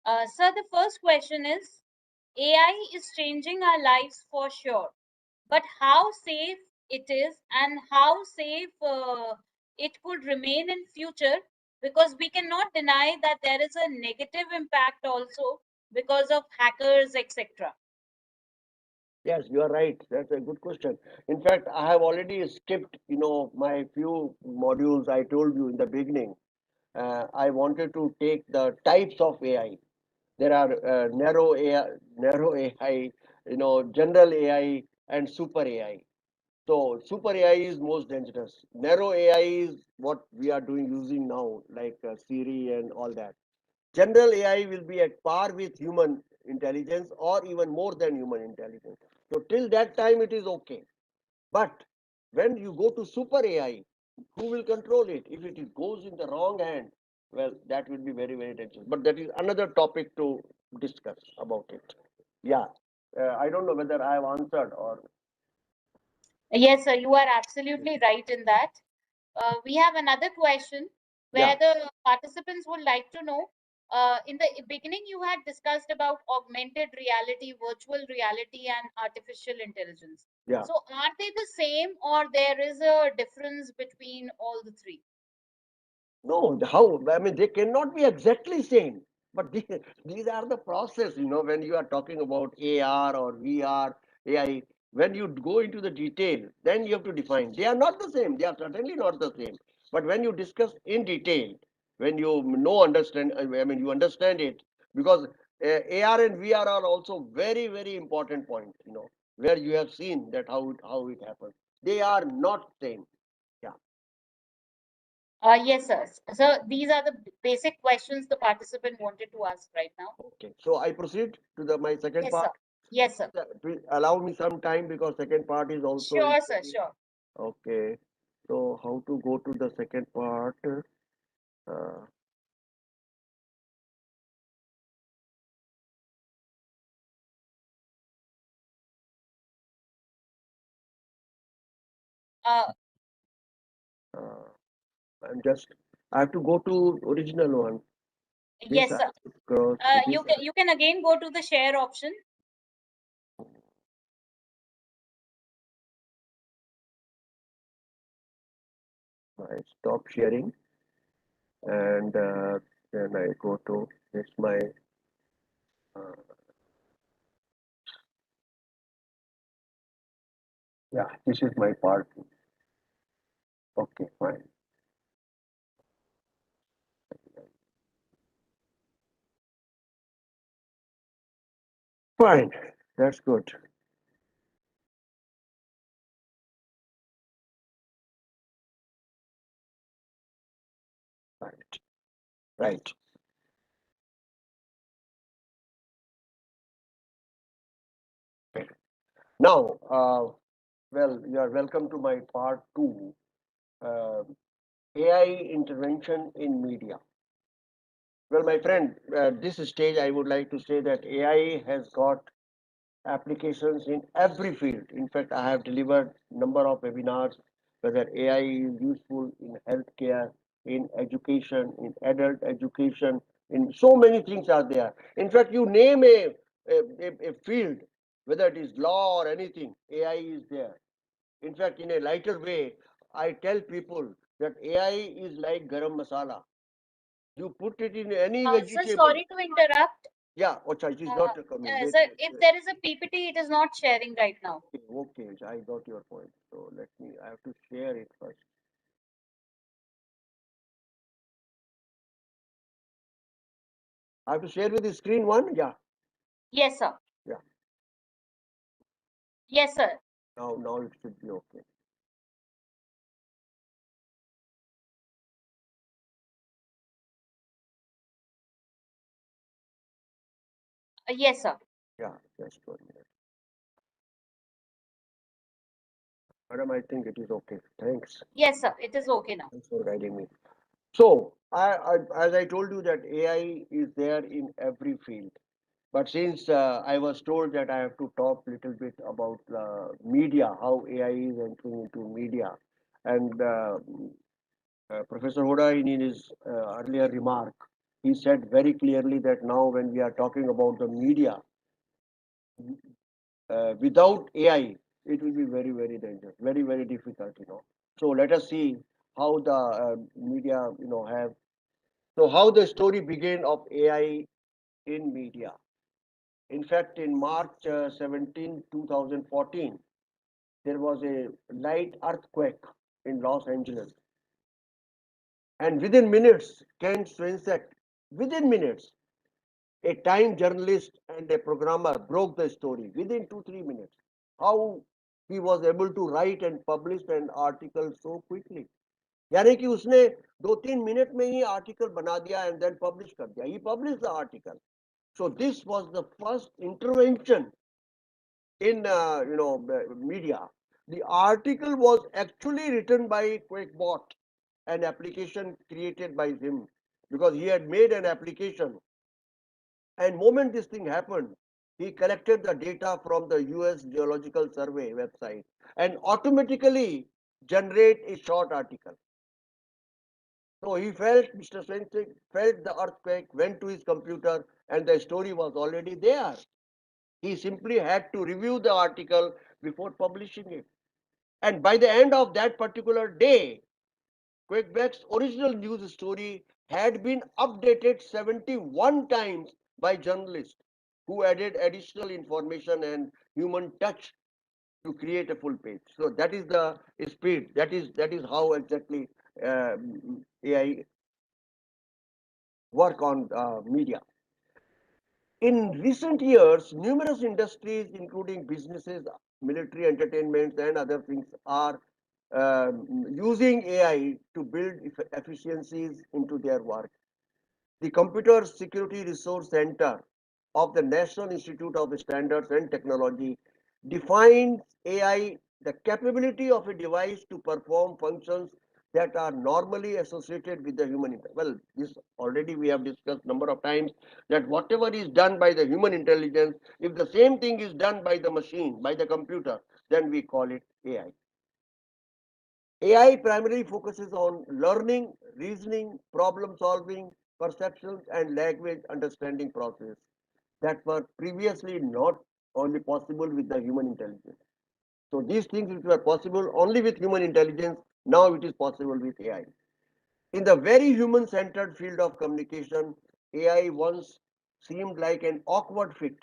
Speaker 2: Sir, the first question is, AI is changing our lives for sure, but how safe it is and how safe it could remain in future, because we cannot deny that there is a negative impact also because of hackers, etc.
Speaker 3: Yes, you are right. That's a good question. In fact, I have already skipped, my few modules I told you in the beginning. I wanted to take the types of AI. There are narrow AI, general AI, and super AI. So super AI is most dangerous. Narrow AI is what we are doing using now, like Siri and all that. General AI will be at par with human intelligence or even more than human intelligence. So till that time it is okay. But when you go to super AI, Who will control it? If it goes in the wrong hand, well, that will be very, very dangerous. But that is another topic to discuss about it. Yeah. I don't know whether I have answered or.
Speaker 2: Yes, sir, you are absolutely right in that. We have another question where
Speaker 3: Yeah.
Speaker 2: the participants would like to know. In the beginning, you had discussed about augmented reality, virtual reality, and artificial intelligence.
Speaker 3: Yeah.
Speaker 2: So, are they the same, or there is a difference between all the three?
Speaker 3: No, how? I mean, they cannot be exactly same. But these are the process, when you are talking about AR or VR, AI, when you go into the detail, then you have to define. They are not the same. They are certainly not the same. But when you discuss in detail, when you understand, I mean, you understand it, because AR and VR are also very, very important points, where you have seen that how it happens. They are not same. Yeah.
Speaker 2: Yes, sir. So, these are the basic questions the participant wanted to ask right now.
Speaker 3: Okay, so I proceed to my second
Speaker 2: Yes, sir.
Speaker 3: part.
Speaker 2: Yes, sir.
Speaker 3: Please allow me some time because second part is also
Speaker 2: Sure, sir.
Speaker 3: equally.
Speaker 2: Sure.
Speaker 3: Okay. So how to go to the second part? Uh,
Speaker 2: Uh,
Speaker 3: uh, I have to go to original one. This
Speaker 2: yes,
Speaker 3: I
Speaker 2: sir.
Speaker 3: have to cross. This
Speaker 2: You can again go to the share option.
Speaker 3: I stop sharing and then I go to this my. Uh, yeah, this is my part. Okay, fine. Fine. That's good. Right. Right. Now, well, you are welcome to my part two, uh, AI intervention in media. Well, my friend, at this stage, I would like to say that AI has got applications in every field. In fact, I have delivered number of webinars whether AI is useful in healthcare, in education, in adult education, in so many things are there. In fact, you name a field, whether it is law or anything, AI is there. In fact, in a lighter way, I tell people that AI is like garam masala. You put it in any
Speaker 2: Sir,
Speaker 3: vegetable.
Speaker 2: sorry to interrupt.
Speaker 3: Yeah, Ocha, it is not coming. Wait,
Speaker 2: Sir,
Speaker 3: wait,
Speaker 2: if
Speaker 3: wait.
Speaker 2: there is a PPT, it is not sharing right now.
Speaker 3: Okay, I got your point. So let me, I have to share it first. I have to share with the screen one. Yeah,
Speaker 2: Yes, sir.
Speaker 3: yeah.
Speaker 2: Yes, sir.
Speaker 3: Now it should be okay.
Speaker 2: Yes, sir.
Speaker 3: Yeah, just 1 minute. Madam, I think it is okay. Thanks.
Speaker 2: Yes, sir. It is okay now.
Speaker 3: Thanks for guiding me. So, as I told you that AI is there in every field. But since I was told that I have to talk a little bit about media, how AI is entering into media, and Professor Hoda, in his earlier remark, he said very clearly that now when we are talking about the media, without AI, it will be very, very dangerous, very, very difficult. So let us see how the media, have. So how the story began of AI in media. In fact, in March 17, 2014, there was a light earthquake in Los Angeles. And within minutes, Ken Swinsek, within minutes, a Time journalist and a programmer broke the story within 2-3 minutes. How he was able to write and publish an article so quickly. यानी कि उसने 2-3 minute में ही article बना दिया and then publish कर दिया. He published the article. So this was the first intervention in media, The article was actually written by QuakeBot, an application created by him, because he had made an application. And moment this thing happened, he collected the data from the US Geological Survey website and automatically generate a short article. So he felt, Mr. Singh felt the earthquake, went to his computer, and the story was already there. He simply had to review the article before publishing it. And by the end of that particular day, Quebec's original news story had been updated 71 times by journalists who added additional information and human touch to create a full page. So that is the speed. That is how exactly AI work on media. In recent years, numerous industries, including businesses, military, entertainment, and other things, are using AI to build efficiencies into their work. The Computer Security Resource Center of the National Institute of Standards and Technology defines AI the capability of a device to perform functions that are normally associated with the human intelligence. Well, this already we have discussed number of times, that whatever is done by the human intelligence, if the same thing is done by the machine, by the computer, then we call it AI. AI primarily focuses on learning, reasoning, problem solving, perceptions, and language understanding process that were previously not only possible with the human intelligence. So these things which were possible only with human intelligence, now it is possible with AI. In the very human-centered field of communication, AI once seemed like an awkward fit.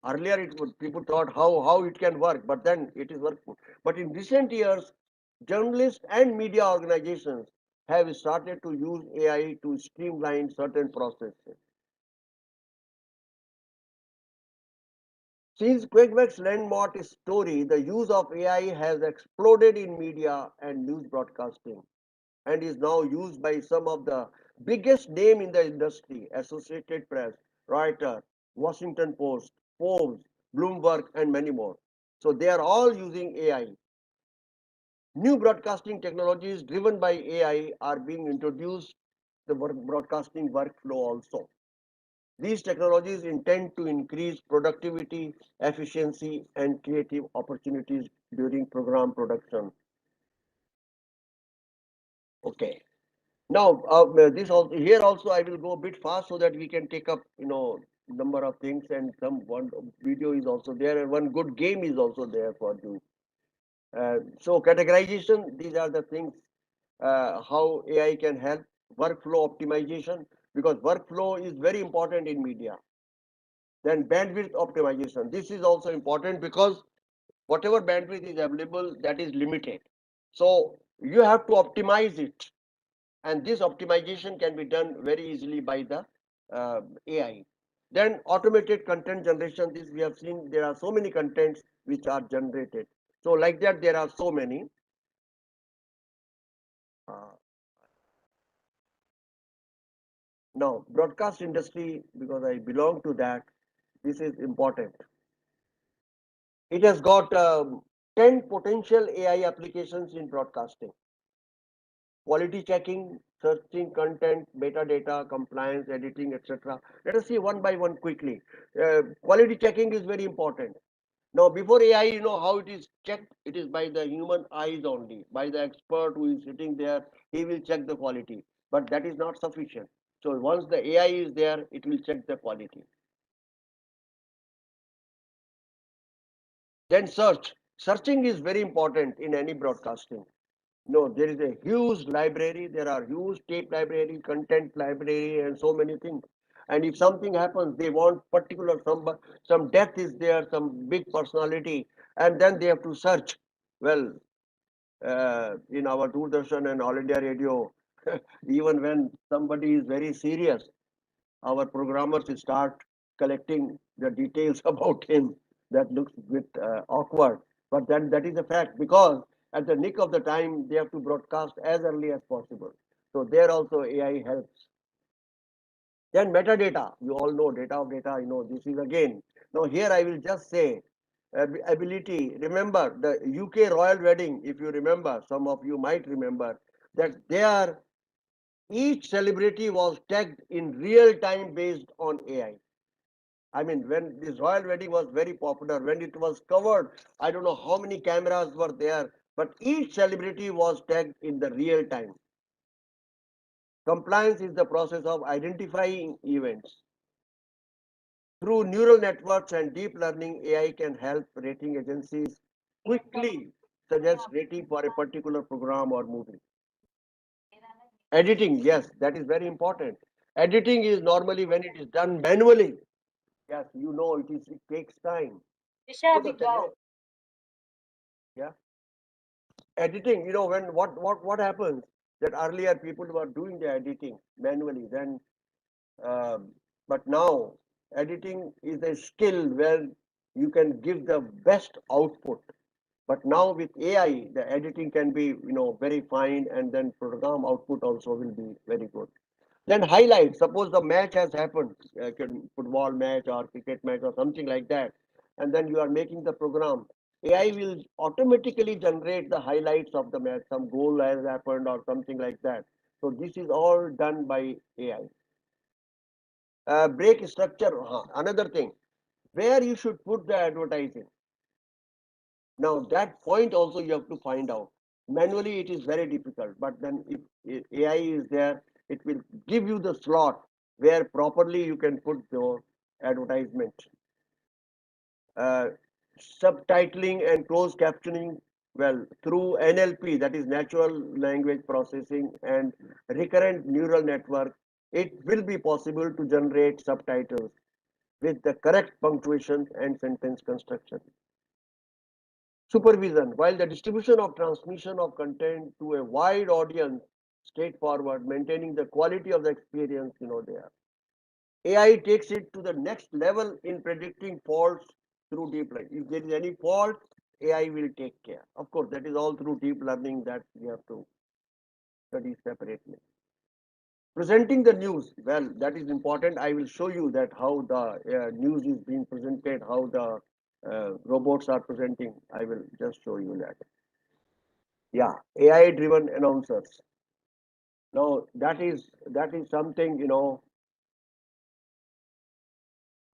Speaker 3: Earlier, people thought how it can work, but then it is working. But in recent years, journalists and media organizations have started to use AI to streamline certain processes. Since Quebec landmark story, the use of AI has exploded in media and news broadcasting, and is now used by some of the biggest name in the industry: Associated Press, Reuters, Washington Post, Forbes, Bloomberg, and many more. So they are all using AI. New broadcasting technologies driven by AI are being introduced the broadcasting workflow also. These technologies intend to increase productivity, efficiency, and creative opportunities during program production. Okay. Now, this also here also I will go a bit fast so that we can take up number of things, and some one video is also there, and one good game is also there for you. So categorization, these are the things how AI can help. Workflow optimization, because workflow is very important in media. Then bandwidth optimization, this is also important because whatever bandwidth is available, that is limited. So you have to optimize it, and this optimization can be done very easily by the AI. Then automated content generation, this we have seen, there are so many contents which are generated. So like that, there are so many. Uh, Now, broadcast industry, because I belong to that, this is important. It has got 10 potential AI applications in broadcasting: quality checking, searching content, metadata, compliance, editing, etc. Let us see one by one quickly. Quality checking is very important. Now, before AI, you know how it is checked? It is by the human eyes only, by the expert who is sitting there. He will check the quality, but that is not sufficient. So once the AI is there, it will check the quality. Then search. Searching is very important in any broadcasting. No, there is a huge library. There are huge tape library, content library, and so many things. And if something happens, they want particular some death is there, some big personality, and then they have to search. Well, in our Doordarshan and All India Radio, even when somebody is very serious, our programmers start collecting the details about him. That looks a bit awkward, but then that is a fact, because at the nick of the time they have to broadcast as early as possible. So there also AI helps. Then metadata, you all know data of data. This is again. Now here I will just say ability. Remember the UK royal wedding, if you remember, some of you might remember that there each celebrity was tagged in real time based on AI. I mean, when this royal wedding was very popular, when it was covered, I don't know how many cameras were there, but each celebrity was tagged in the real time. Compliance is the process of identifying events. Through neural networks and deep learning, AI can help rating agencies quickly suggest rating for a particular program or movie. Editing, yes, that is very important. Editing is normally when it is done manually. Yes, you know it takes time. So yeah, editing. You know when what happens that earlier people were doing the editing manually. Then, um, but now editing is a skill where you can give the best output. But now with AI, the editing can be very fine, and then program output also will be very good. Then highlight. Suppose the match has happened, football match or cricket match or something like that, and then you are making the program. AI will automatically generate the highlights of the match. Some goal has happened or something like that. So this is all done by AI. Break structure. Another thing, where you should put the advertising. Now that point also you have to find out. Manually it is very difficult, but then if AI is there, it will give you the slot where properly you can put your advertisement. Uh, Subtitling and closed captioning, well, through NLP, that is natural language processing, and recurrent neural network, it will be possible to generate subtitles with the correct punctuation and sentence construction. Supervision. While the distribution of transmission of content to a wide audience straightforward, maintaining the quality of the experience, there. AI takes it to the next level in predicting faults through deep learning. If there is any fault, AI will take care. Of course, that is all through deep learning that we have to study separately. Presenting the news, well, that is important. I will show you that how the news is being presented, how the robots are presenting. I will just show you that. Yeah, AI driven announcers. Now that is something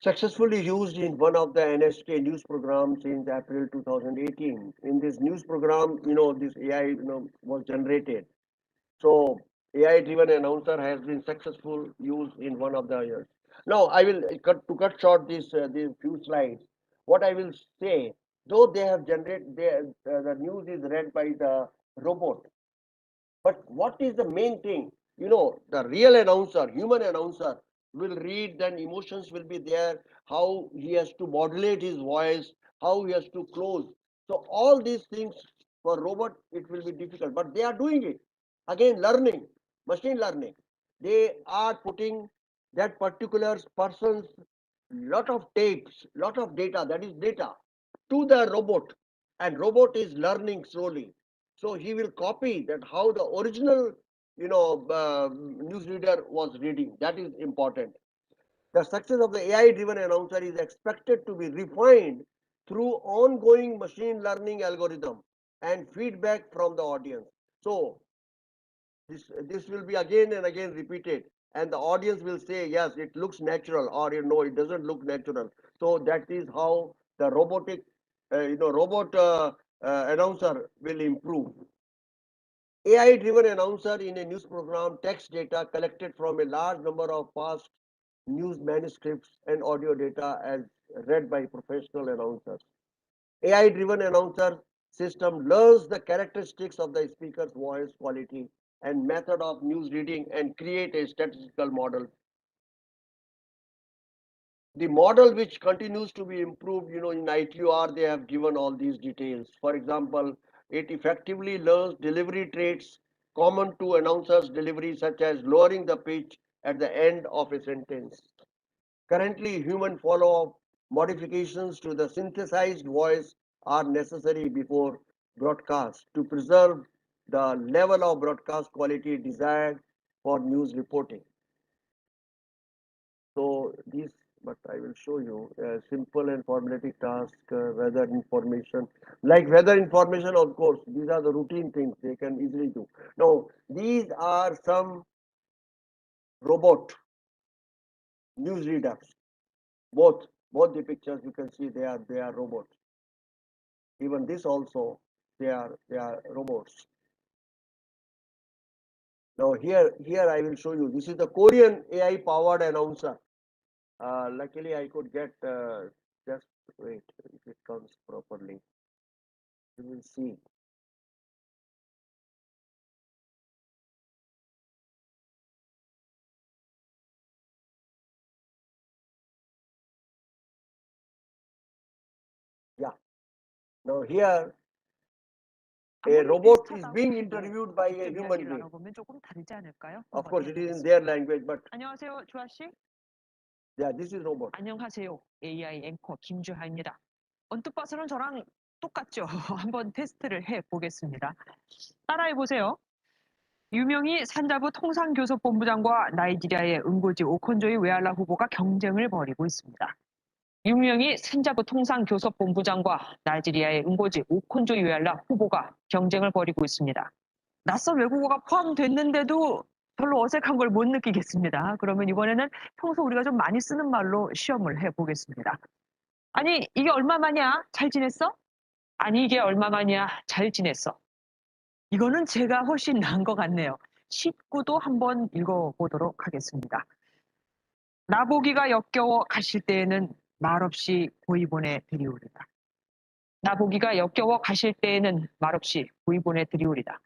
Speaker 3: successfully used in one of the NSK news programs since April 2018. In this news program, this AI was generated. So AI driven announcer has been successful used in one of the years. Now I will cut short these few slides. What I will say, though they have generated the news is read by the robot. But what is the main thing? The real announcer, human announcer, will read, then emotions will be there, how he has to modulate his voice, how he has to close. So all these things for robot, it will be difficult, but they are doing it. Again, learning, machine learning. They are putting that particular person's lot of tapes, lot of data, that is data, to the robot, and robot is learning slowly. So he will copy that how the original newsreader was reading. That is important. The success of the AI driven announcer is expected to be refined through ongoing machine learning algorithm and feedback from the audience. So this will be again and again repeated, and the audience will say yes, it looks natural, or it doesn't look natural. So that is how the robotic robot announcer will improve. AI driven announcer in a news program takes data collected from a large number of past news manuscripts and audio data as read by professional announcers. AI driven announcer system learns the characteristics of the speaker's voice quality and method of news reading and create a statistical model. The model which continues to be improved, in ITUR, they have given all these details. For example, it effectively learns delivery traits common to announcers' delivery, such as lowering the pitch at the end of a sentence. Currently, human follow-up modifications to the synthesized voice are necessary before broadcast to preserve the level of broadcast quality desired for news reporting. So but I will show you a simple and formulaic task, weather information. Like weather information, of course, these are the routine things they can easily do. Now, these are some robot news readers. Both the pictures you can see they are robots. Even this also they are robots. Now here I will show you. This is the Korean AI powered announcer. Luckily I could get just wait if it comes properly. You will see. Yeah. Now here a robot is being interviewed by a human being. Of course, it is in their language, but
Speaker 9: 안녕하세요, 주아 씨.
Speaker 3: yeah, this is robot.
Speaker 9: 안녕하세요. AI 앵커 김주하입니다. 언뜻 봐서는 저랑 똑같죠? 한번 테스트를 해 보겠습니다. 따라해 보세요. 유명희 산자부 통상교섭본부장과 나이지리아의 응고지 오콘조이 웨알라 후보가 경쟁을 벌이고 있습니다. 유명희 산자부 통상교섭본부장과 나이지리아의 응고지 오콘조이 웨알라 후보가 경쟁을 벌이고 있습니다. 낯선 외국어가 포함됐는데도 별로 어색한 걸 못 느끼겠습니다. 그러면 이번에는 평소 우리가 좀 많이 쓰는 말로 시험을 해보겠습니다. 아니, 이게 얼마만이야? 잘 지냈어? 아니, 이게 얼마만이야? 잘 지냈어? 이거는 제가 훨씬 나은 것 같네요. 19도 한번 읽어보도록 하겠습니다. 나보기가 역겨워 가실 때에는 말없이 고이 보내드리오리다. 나보기가 역겨워 가실 때에는 말없이 고이 보내드리오리다.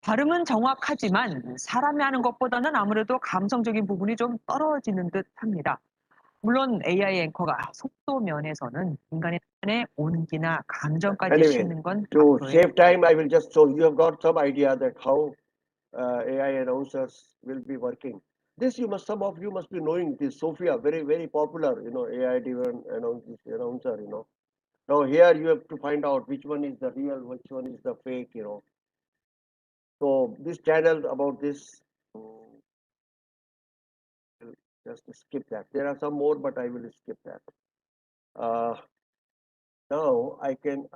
Speaker 9: 발음은 정확하지만 사람이 하는 것보다는 아무래도 감성적인 부분이 좀 떨어지는 듯 합니다. 물론 AI 앵커가 속도 면에서는 인간의 온기나 감정까지
Speaker 3: Anyway,
Speaker 9: 싣는 건
Speaker 3: to
Speaker 9: 앞으로의
Speaker 3: save time, I will just show you have got some idea that how AI announcers will be working. This some of you must be knowing this Sophia, very popular, AI driven announcer. Now here you have to find out which one is the real, which one is the fake. So this channel about this, just skip that. There are some more, but I will skip that. Now I can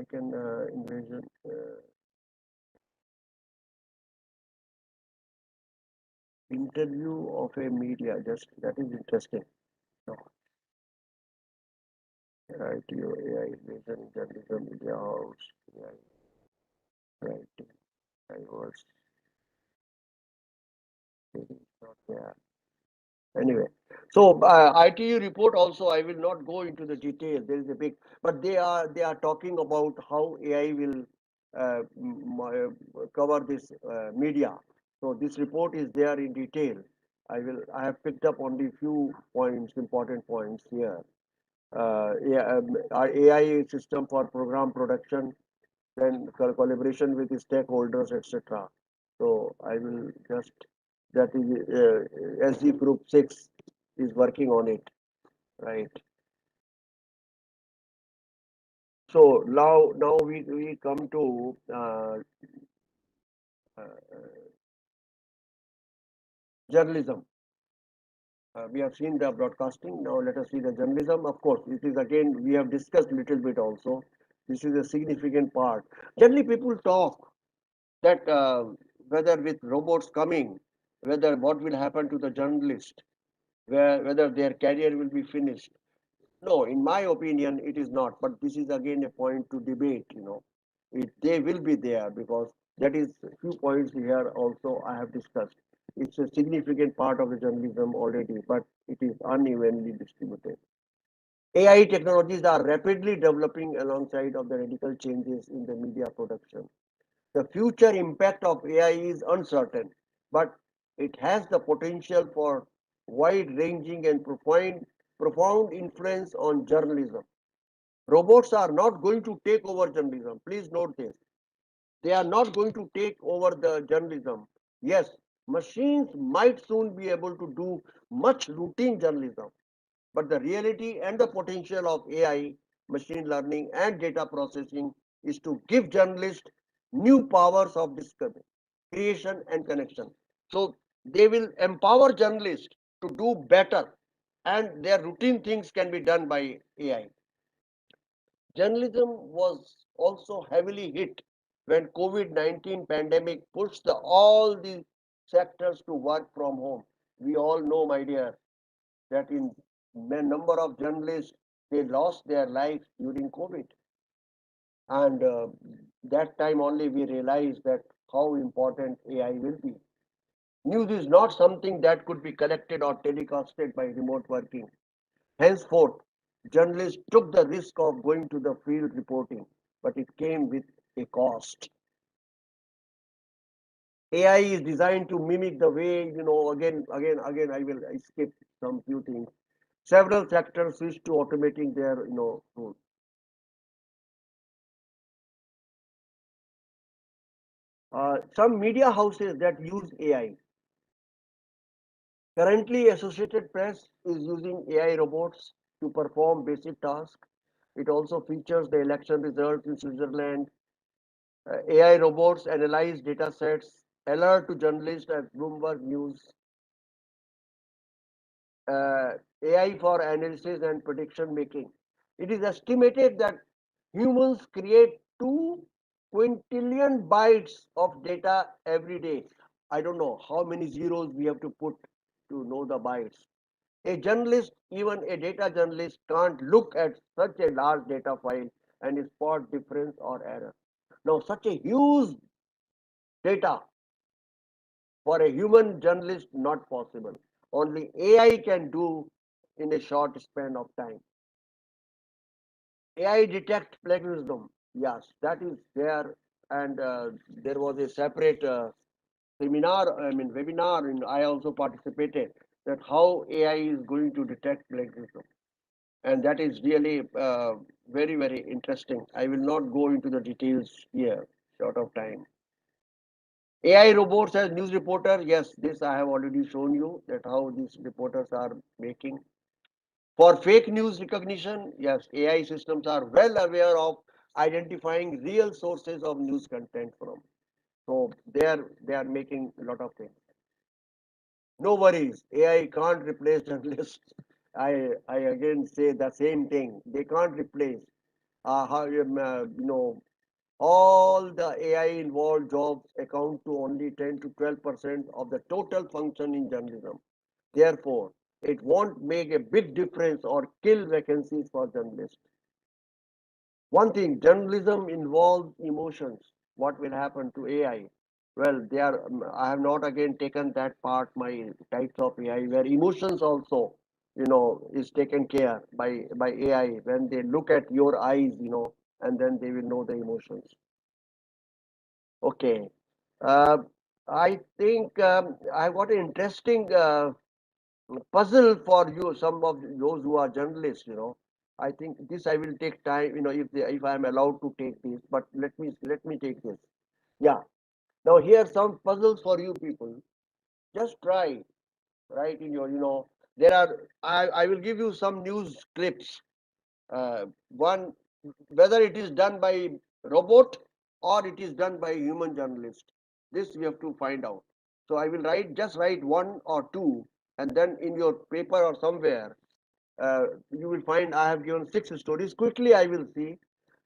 Speaker 3: envision. Interview of a media, just that is interesting. No. ITO, AI, vision, journalism, media house, AI, writing, diverse, not there. Anyway, so ITU report also, I will not go into the detail. There is a big, but they are talking about how AI will cover this media. So this report is there in detail. I have picked up only few points, important points here. Our AI system for program production, then collaboration with the stakeholders, etc. So I will just, that is SG Group 6 is working on it, right? So now we come to journalism. We have seen the broadcasting. Now let us see the journalism. Of course, it is again we have discussed a little bit also. This is a significant part. Generally, people talk that whether with robots coming, whether what will happen to the journalist, whether their career will be finished. No, in my opinion, it is not. But this is again a point to debate. They will be there because that is a few points here also I have discussed. It's a significant part of the journalism already, but it is unevenly distributed. AI technologies are rapidly developing alongside of the radical changes in the media production. The future impact of AI is uncertain, but it has the potential for wide-ranging and profound influence on journalism. Robots are not going to take over journalism. Please note this. They are not going to take over the journalism. Yes, machines might soon be able to do much routine journalism, but the reality and the potential of AI, machine learning, and data processing is to give journalists new powers of discovery, creation, and connection. So they will empower journalists to do better, and their routine things can be done by AI. Journalism was also heavily hit when COVID-19 pandemic pushed all the sectors to work from home. We all know, my dear, that in a number of journalists, they lost their lives during COVID. And that time only we realized that how important AI will be. News is not something that could be collected or telecasted by remote working. Henceforth, journalists took the risk of going to the field reporting, but it came with a cost. AI is designed to mimic the way, again, I skip some few things. Several sectors switched to automating their, role. Some media houses that use AI. Currently, Associated Press is using AI robots to perform basic tasks. It also features the election results in Switzerland. AI robots analyze data sets, alert to journalists at Bloomberg News. AI for analysis and prediction making. It is estimated that humans create 2 quintillion bytes of data every day. I don't know how many zeros we have to put to know the bytes. A journalist, even a data journalist, can't look at such a large data file and spot difference or error. Now, such a huge data for a human journalist, not possible. Only AI can do in a short span of time. AI detect plagiarism. Yes, that is there, and there was a separate webinar, and I also participated. That how AI is going to detect plagiarism, and that is really very, very interesting. I will not go into the details here, short of time. AI robots as news reporter, yes, this I have already shown you that how these reporters are making. For fake news recognition, yes, AI systems are well aware of identifying real sources of news content from. So they are making a lot of things. No worries, AI can't replace journalists. I again say the same thing. They can't replace. How all the AI involved jobs account to only 10 to 12% of the total function in journalism. Therefore, it won't make a big difference or kill vacancies for journalists. One thing, journalism involves emotions. What will happen to AI? Well, I have not again taken that part, my types of AI, where emotions also, is taken care by AI when they look at your eyes, and then they will know the emotions. Okay. Uh, I think I got an interesting puzzle for you, some of those who are journalists. I think this I will take time. If I am allowed to take this, but let me take this. Yeah. Now here some puzzles for you people. Just try. Right in your. There are. I will give you some news clips. One, whether it is done by robot or it is done by human journalist, this we have to find out. So I will just write one or two, and then in your paper or somewhere you will find I have given 6 stories. Quickly I will see.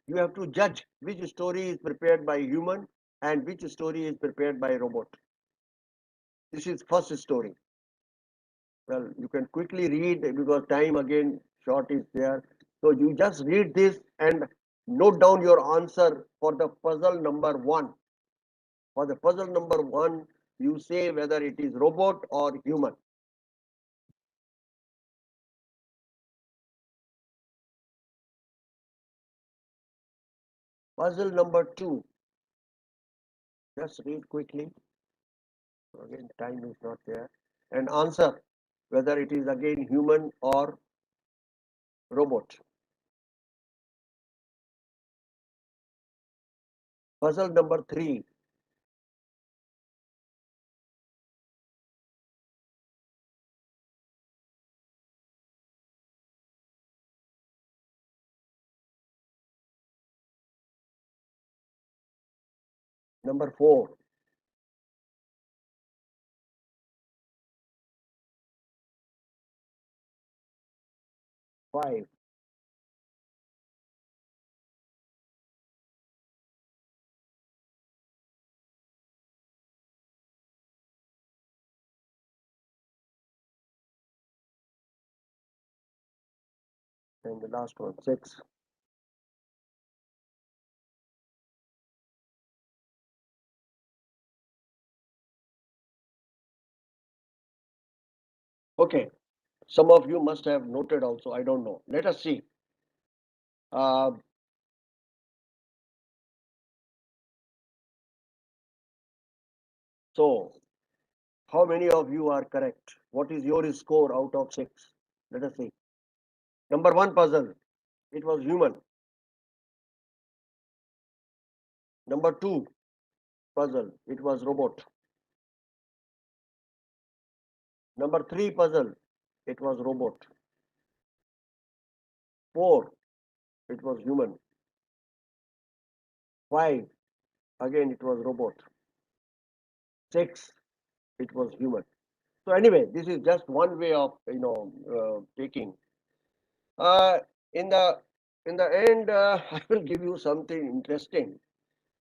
Speaker 3: You have to judge which story is prepared by human and which story is prepared by robot. This is first story. Well, you can quickly read because time again short is there. So you just read this and note down your answer for the puzzle number 1. For the puzzle number 1, you say whether it is robot or human. Puzzle number 2, just read quickly. Again, time is not there. And answer whether it is again human or robot. Puzzle number 3. Number 4. 5. And the last one, 6. Okay, some of you must have noted also. I don't know. Let us see. Uh, so, how many of you are correct? What is your score out of 6? Let us see. Number 1 puzzle, it was human. Number 2 puzzle, it was robot. Number 3 puzzle, it was robot. 4, it was human. 5, again it was robot. 6, it was human. So anyway, this is just one way of taking. Uh, in the end, I will give you something interesting.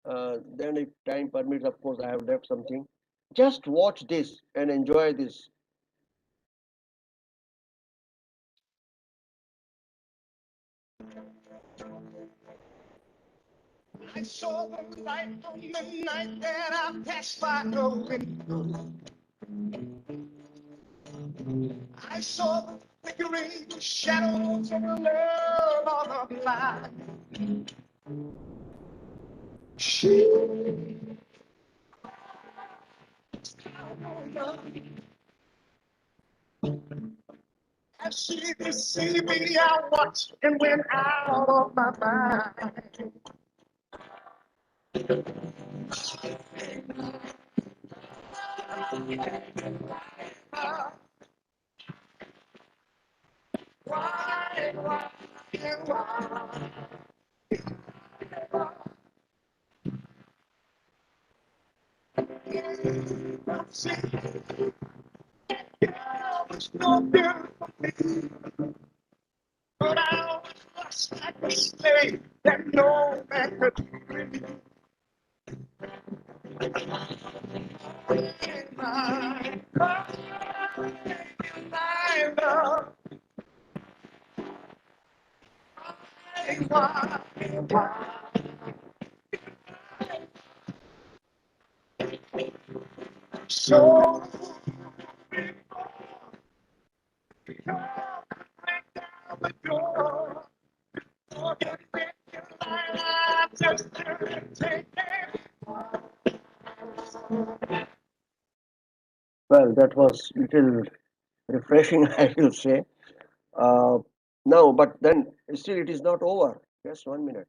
Speaker 3: Then, if time permits, of course, I have left something. Just watch this and enjoy this. I saw the light on the night that I passed by her window. I saw the flickering shadows of love on her blind. She as she deceived me, I watched and went out of my mind. Was no good for me, but I was lost like a slave that no man could free. My love, why, so break down the door. Forget your life, just take it. Well, that was little refreshing, I will say. Uh, now, but then still it is not over. Just 1 minute.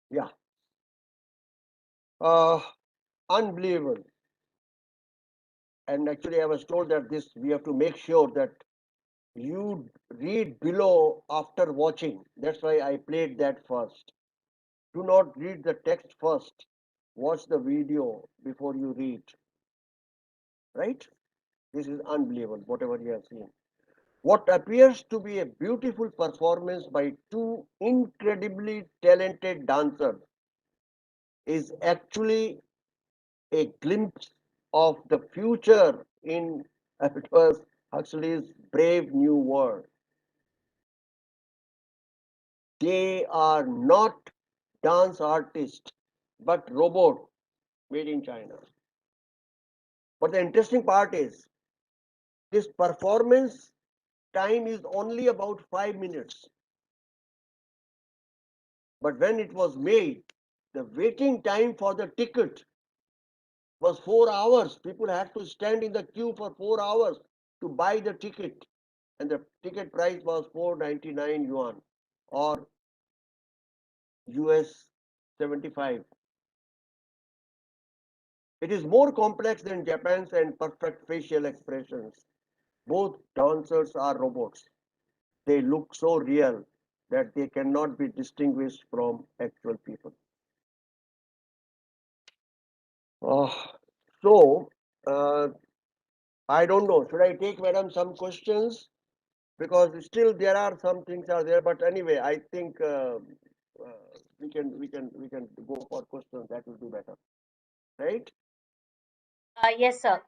Speaker 3: Yeah. Uh, Unbelievable. And actually, I was told that this we have to make sure that you read below after watching. That's why I played that first. Do not read the text first. Watch the video before you read. Right? This is unbelievable, whatever you have seen. What appears to be a beautiful performance by two incredibly talented dancers is actually a glimpse of the future in Aldous Huxley's Brave New World. They are not dance artists, but robot made in China. But the interesting part is this performance time is only about 5 minutes. But when it was made, the waiting time for the ticket was 4 hours. People had to stand in the queue for 4 hours to buy the ticket. And the ticket price was 499 yuan or US 75. It is more complex than Japan's and perfect facial expressions. Both dancers are robots. they look so real that they cannot be distinguished from actual people. Uh, so, uh, I don't know. Should I take, madam, some questions? Because still there are some things are there. But anyway, I think we can go for questions. That will be better, right?
Speaker 2: Yes, sir.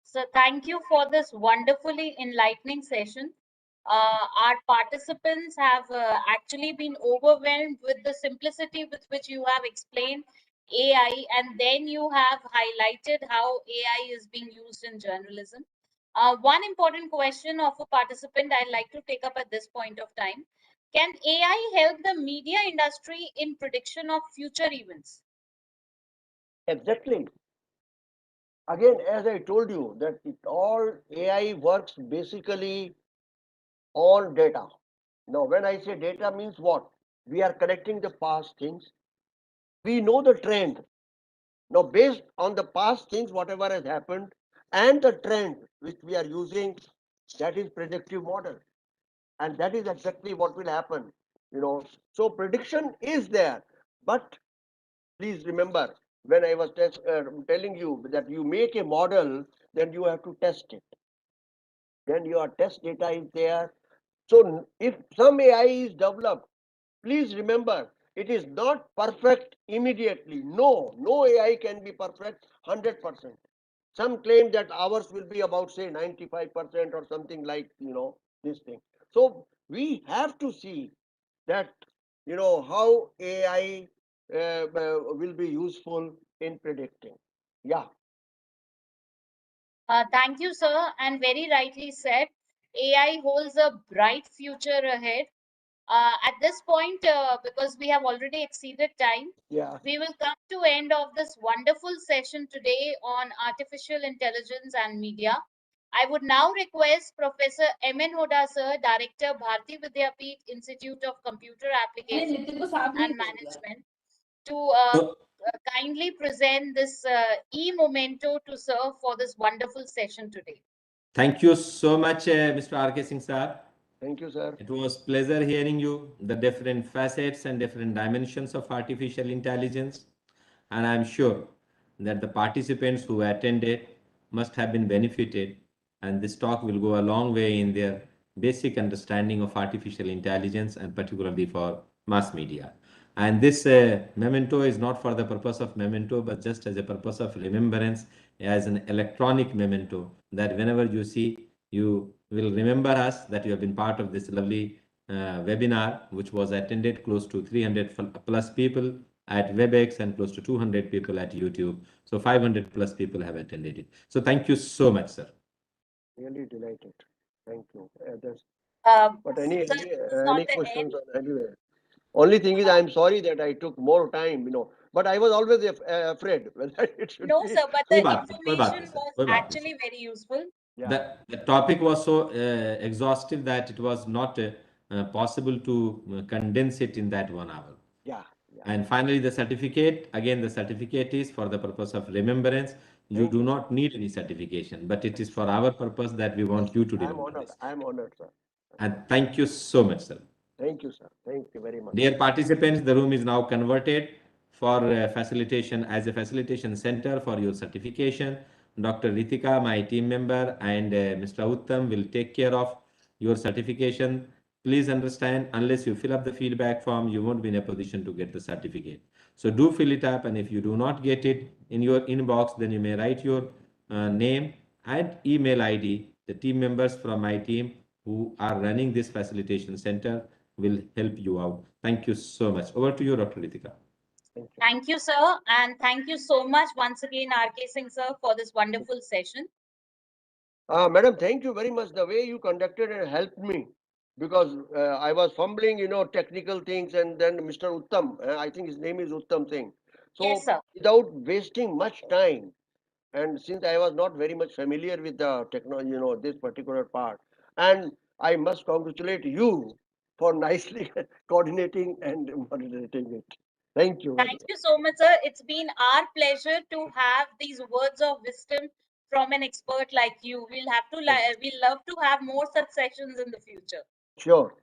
Speaker 2: So thank you for this wonderfully enlightening session. Our participants have actually been overwhelmed with the simplicity with which you have explained AI, and then you have highlighted how AI is being used in journalism. One important question of a participant I'd like to take up at this point of time. Can AI help the media industry in prediction of future events?
Speaker 3: Exactly. Again, as I told you, that it all AI works basically on data. Now, when I say data means what? We are collecting the past things. We know the trend. Now, based on the past things, whatever has happened, and the trend which we are using, that is predictive model. And that is exactly what will happen. So prediction is there. But please remember, when I was telling you that you make a model, then you have to test it. Then your test data is there. So if some AI is developed, please remember, it is not perfect immediately. No AI can be perfect 100%. Some claim that ours will be about, say, 95% or something like, this thing. So we have to see that, how AI will be useful in predicting. Yeah.
Speaker 2: Thank you, sir. And very rightly said, AI holds a bright future ahead. At this point, because we have already exceeded time,
Speaker 3: Yeah.
Speaker 2: we will come to end of this wonderful session today on artificial intelligence and media. I would now request Professor M.N. Hoda, sir, Director, Bharati Vidyapeeth Institute of Computer Applications and Management, to kindly present this e-memento to serve for this wonderful session today.
Speaker 1: Thank you so much, Mr. RK Singh sir.
Speaker 3: Thank you, sir.
Speaker 1: It was pleasure hearing you, the different facets and different dimensions of artificial intelligence. And I'm sure that the participants who attended must have been benefited, and this talk will go a long way in their basic understanding of artificial intelligence and particularly for mass media. And this memento is not for the purpose of memento, but just as a purpose of remembrance, as an electronic memento, that whenever you see, you will remember us that you have been part of this lovely webinar, which was attended close to 300 plus people at WebEx and close to 200 people at YouTube. So 500 plus people have attended it. So thank you so much, sir.
Speaker 3: Really delighted. Thank you. But
Speaker 2: Sir, this is not
Speaker 3: any
Speaker 2: the end.
Speaker 3: questions on anyway? Only thing is, I'm sorry that I took more time, but I was always afraid whether it should
Speaker 2: No,
Speaker 3: be.
Speaker 2: sir, but
Speaker 1: कोई
Speaker 2: the
Speaker 1: बात नहीं, कोई बात नहीं
Speaker 2: information
Speaker 1: sir,
Speaker 2: was
Speaker 1: कोई बात नहीं
Speaker 2: actually
Speaker 1: sir.
Speaker 2: very useful.
Speaker 3: Yeah.
Speaker 1: The topic was so exhaustive that it was not possible to condense it in that 1 hour.
Speaker 3: Yeah. Yeah.
Speaker 1: And finally, the certificate, again, the certificate is for the purpose of remembrance. You
Speaker 3: Thank
Speaker 1: do
Speaker 3: you.
Speaker 1: not need any certification, but it is for our purpose that we want you to
Speaker 3: I'm
Speaker 1: remember
Speaker 3: honored.
Speaker 1: this.
Speaker 3: I'm honored, sir.
Speaker 1: And thank you so much, sir.
Speaker 3: Thank you, sir. Thank you very much.
Speaker 1: Dear participants, the room is now converted for facilitation as a facilitation center for your certification. Dr. Ritika, my team member, and Mr. Uttam will take care of your certification. Please understand, unless you fill up the feedback form, you won't be in a position to get the certificate. So do fill it up, and if you do not get it in your inbox, then you may write your name and email ID. The team members from my team who are running this facilitation center will help you out. Thank you so much. Over to you, Dr. Ritika.
Speaker 3: Thank you.
Speaker 2: Thank you, sir. And thank you so much once again, RK Singh, sir, for this wonderful session.
Speaker 3: Madam, thank you very much. The way you conducted and helped me, because I was fumbling, technical things, and then Mr. Uttam, I think his name is Uttam Singh. So
Speaker 2: Yes, sir.
Speaker 3: without wasting much time, and since I was not very much familiar with the technology, this particular part, and I must congratulate you for nicely coordinating and moderating it. Thank you very
Speaker 2: Thank
Speaker 3: much.
Speaker 2: you so much, sir. It's been our pleasure to have these words of wisdom from an expert like you. We'll love to have more such sessions in the future.
Speaker 3: Sure.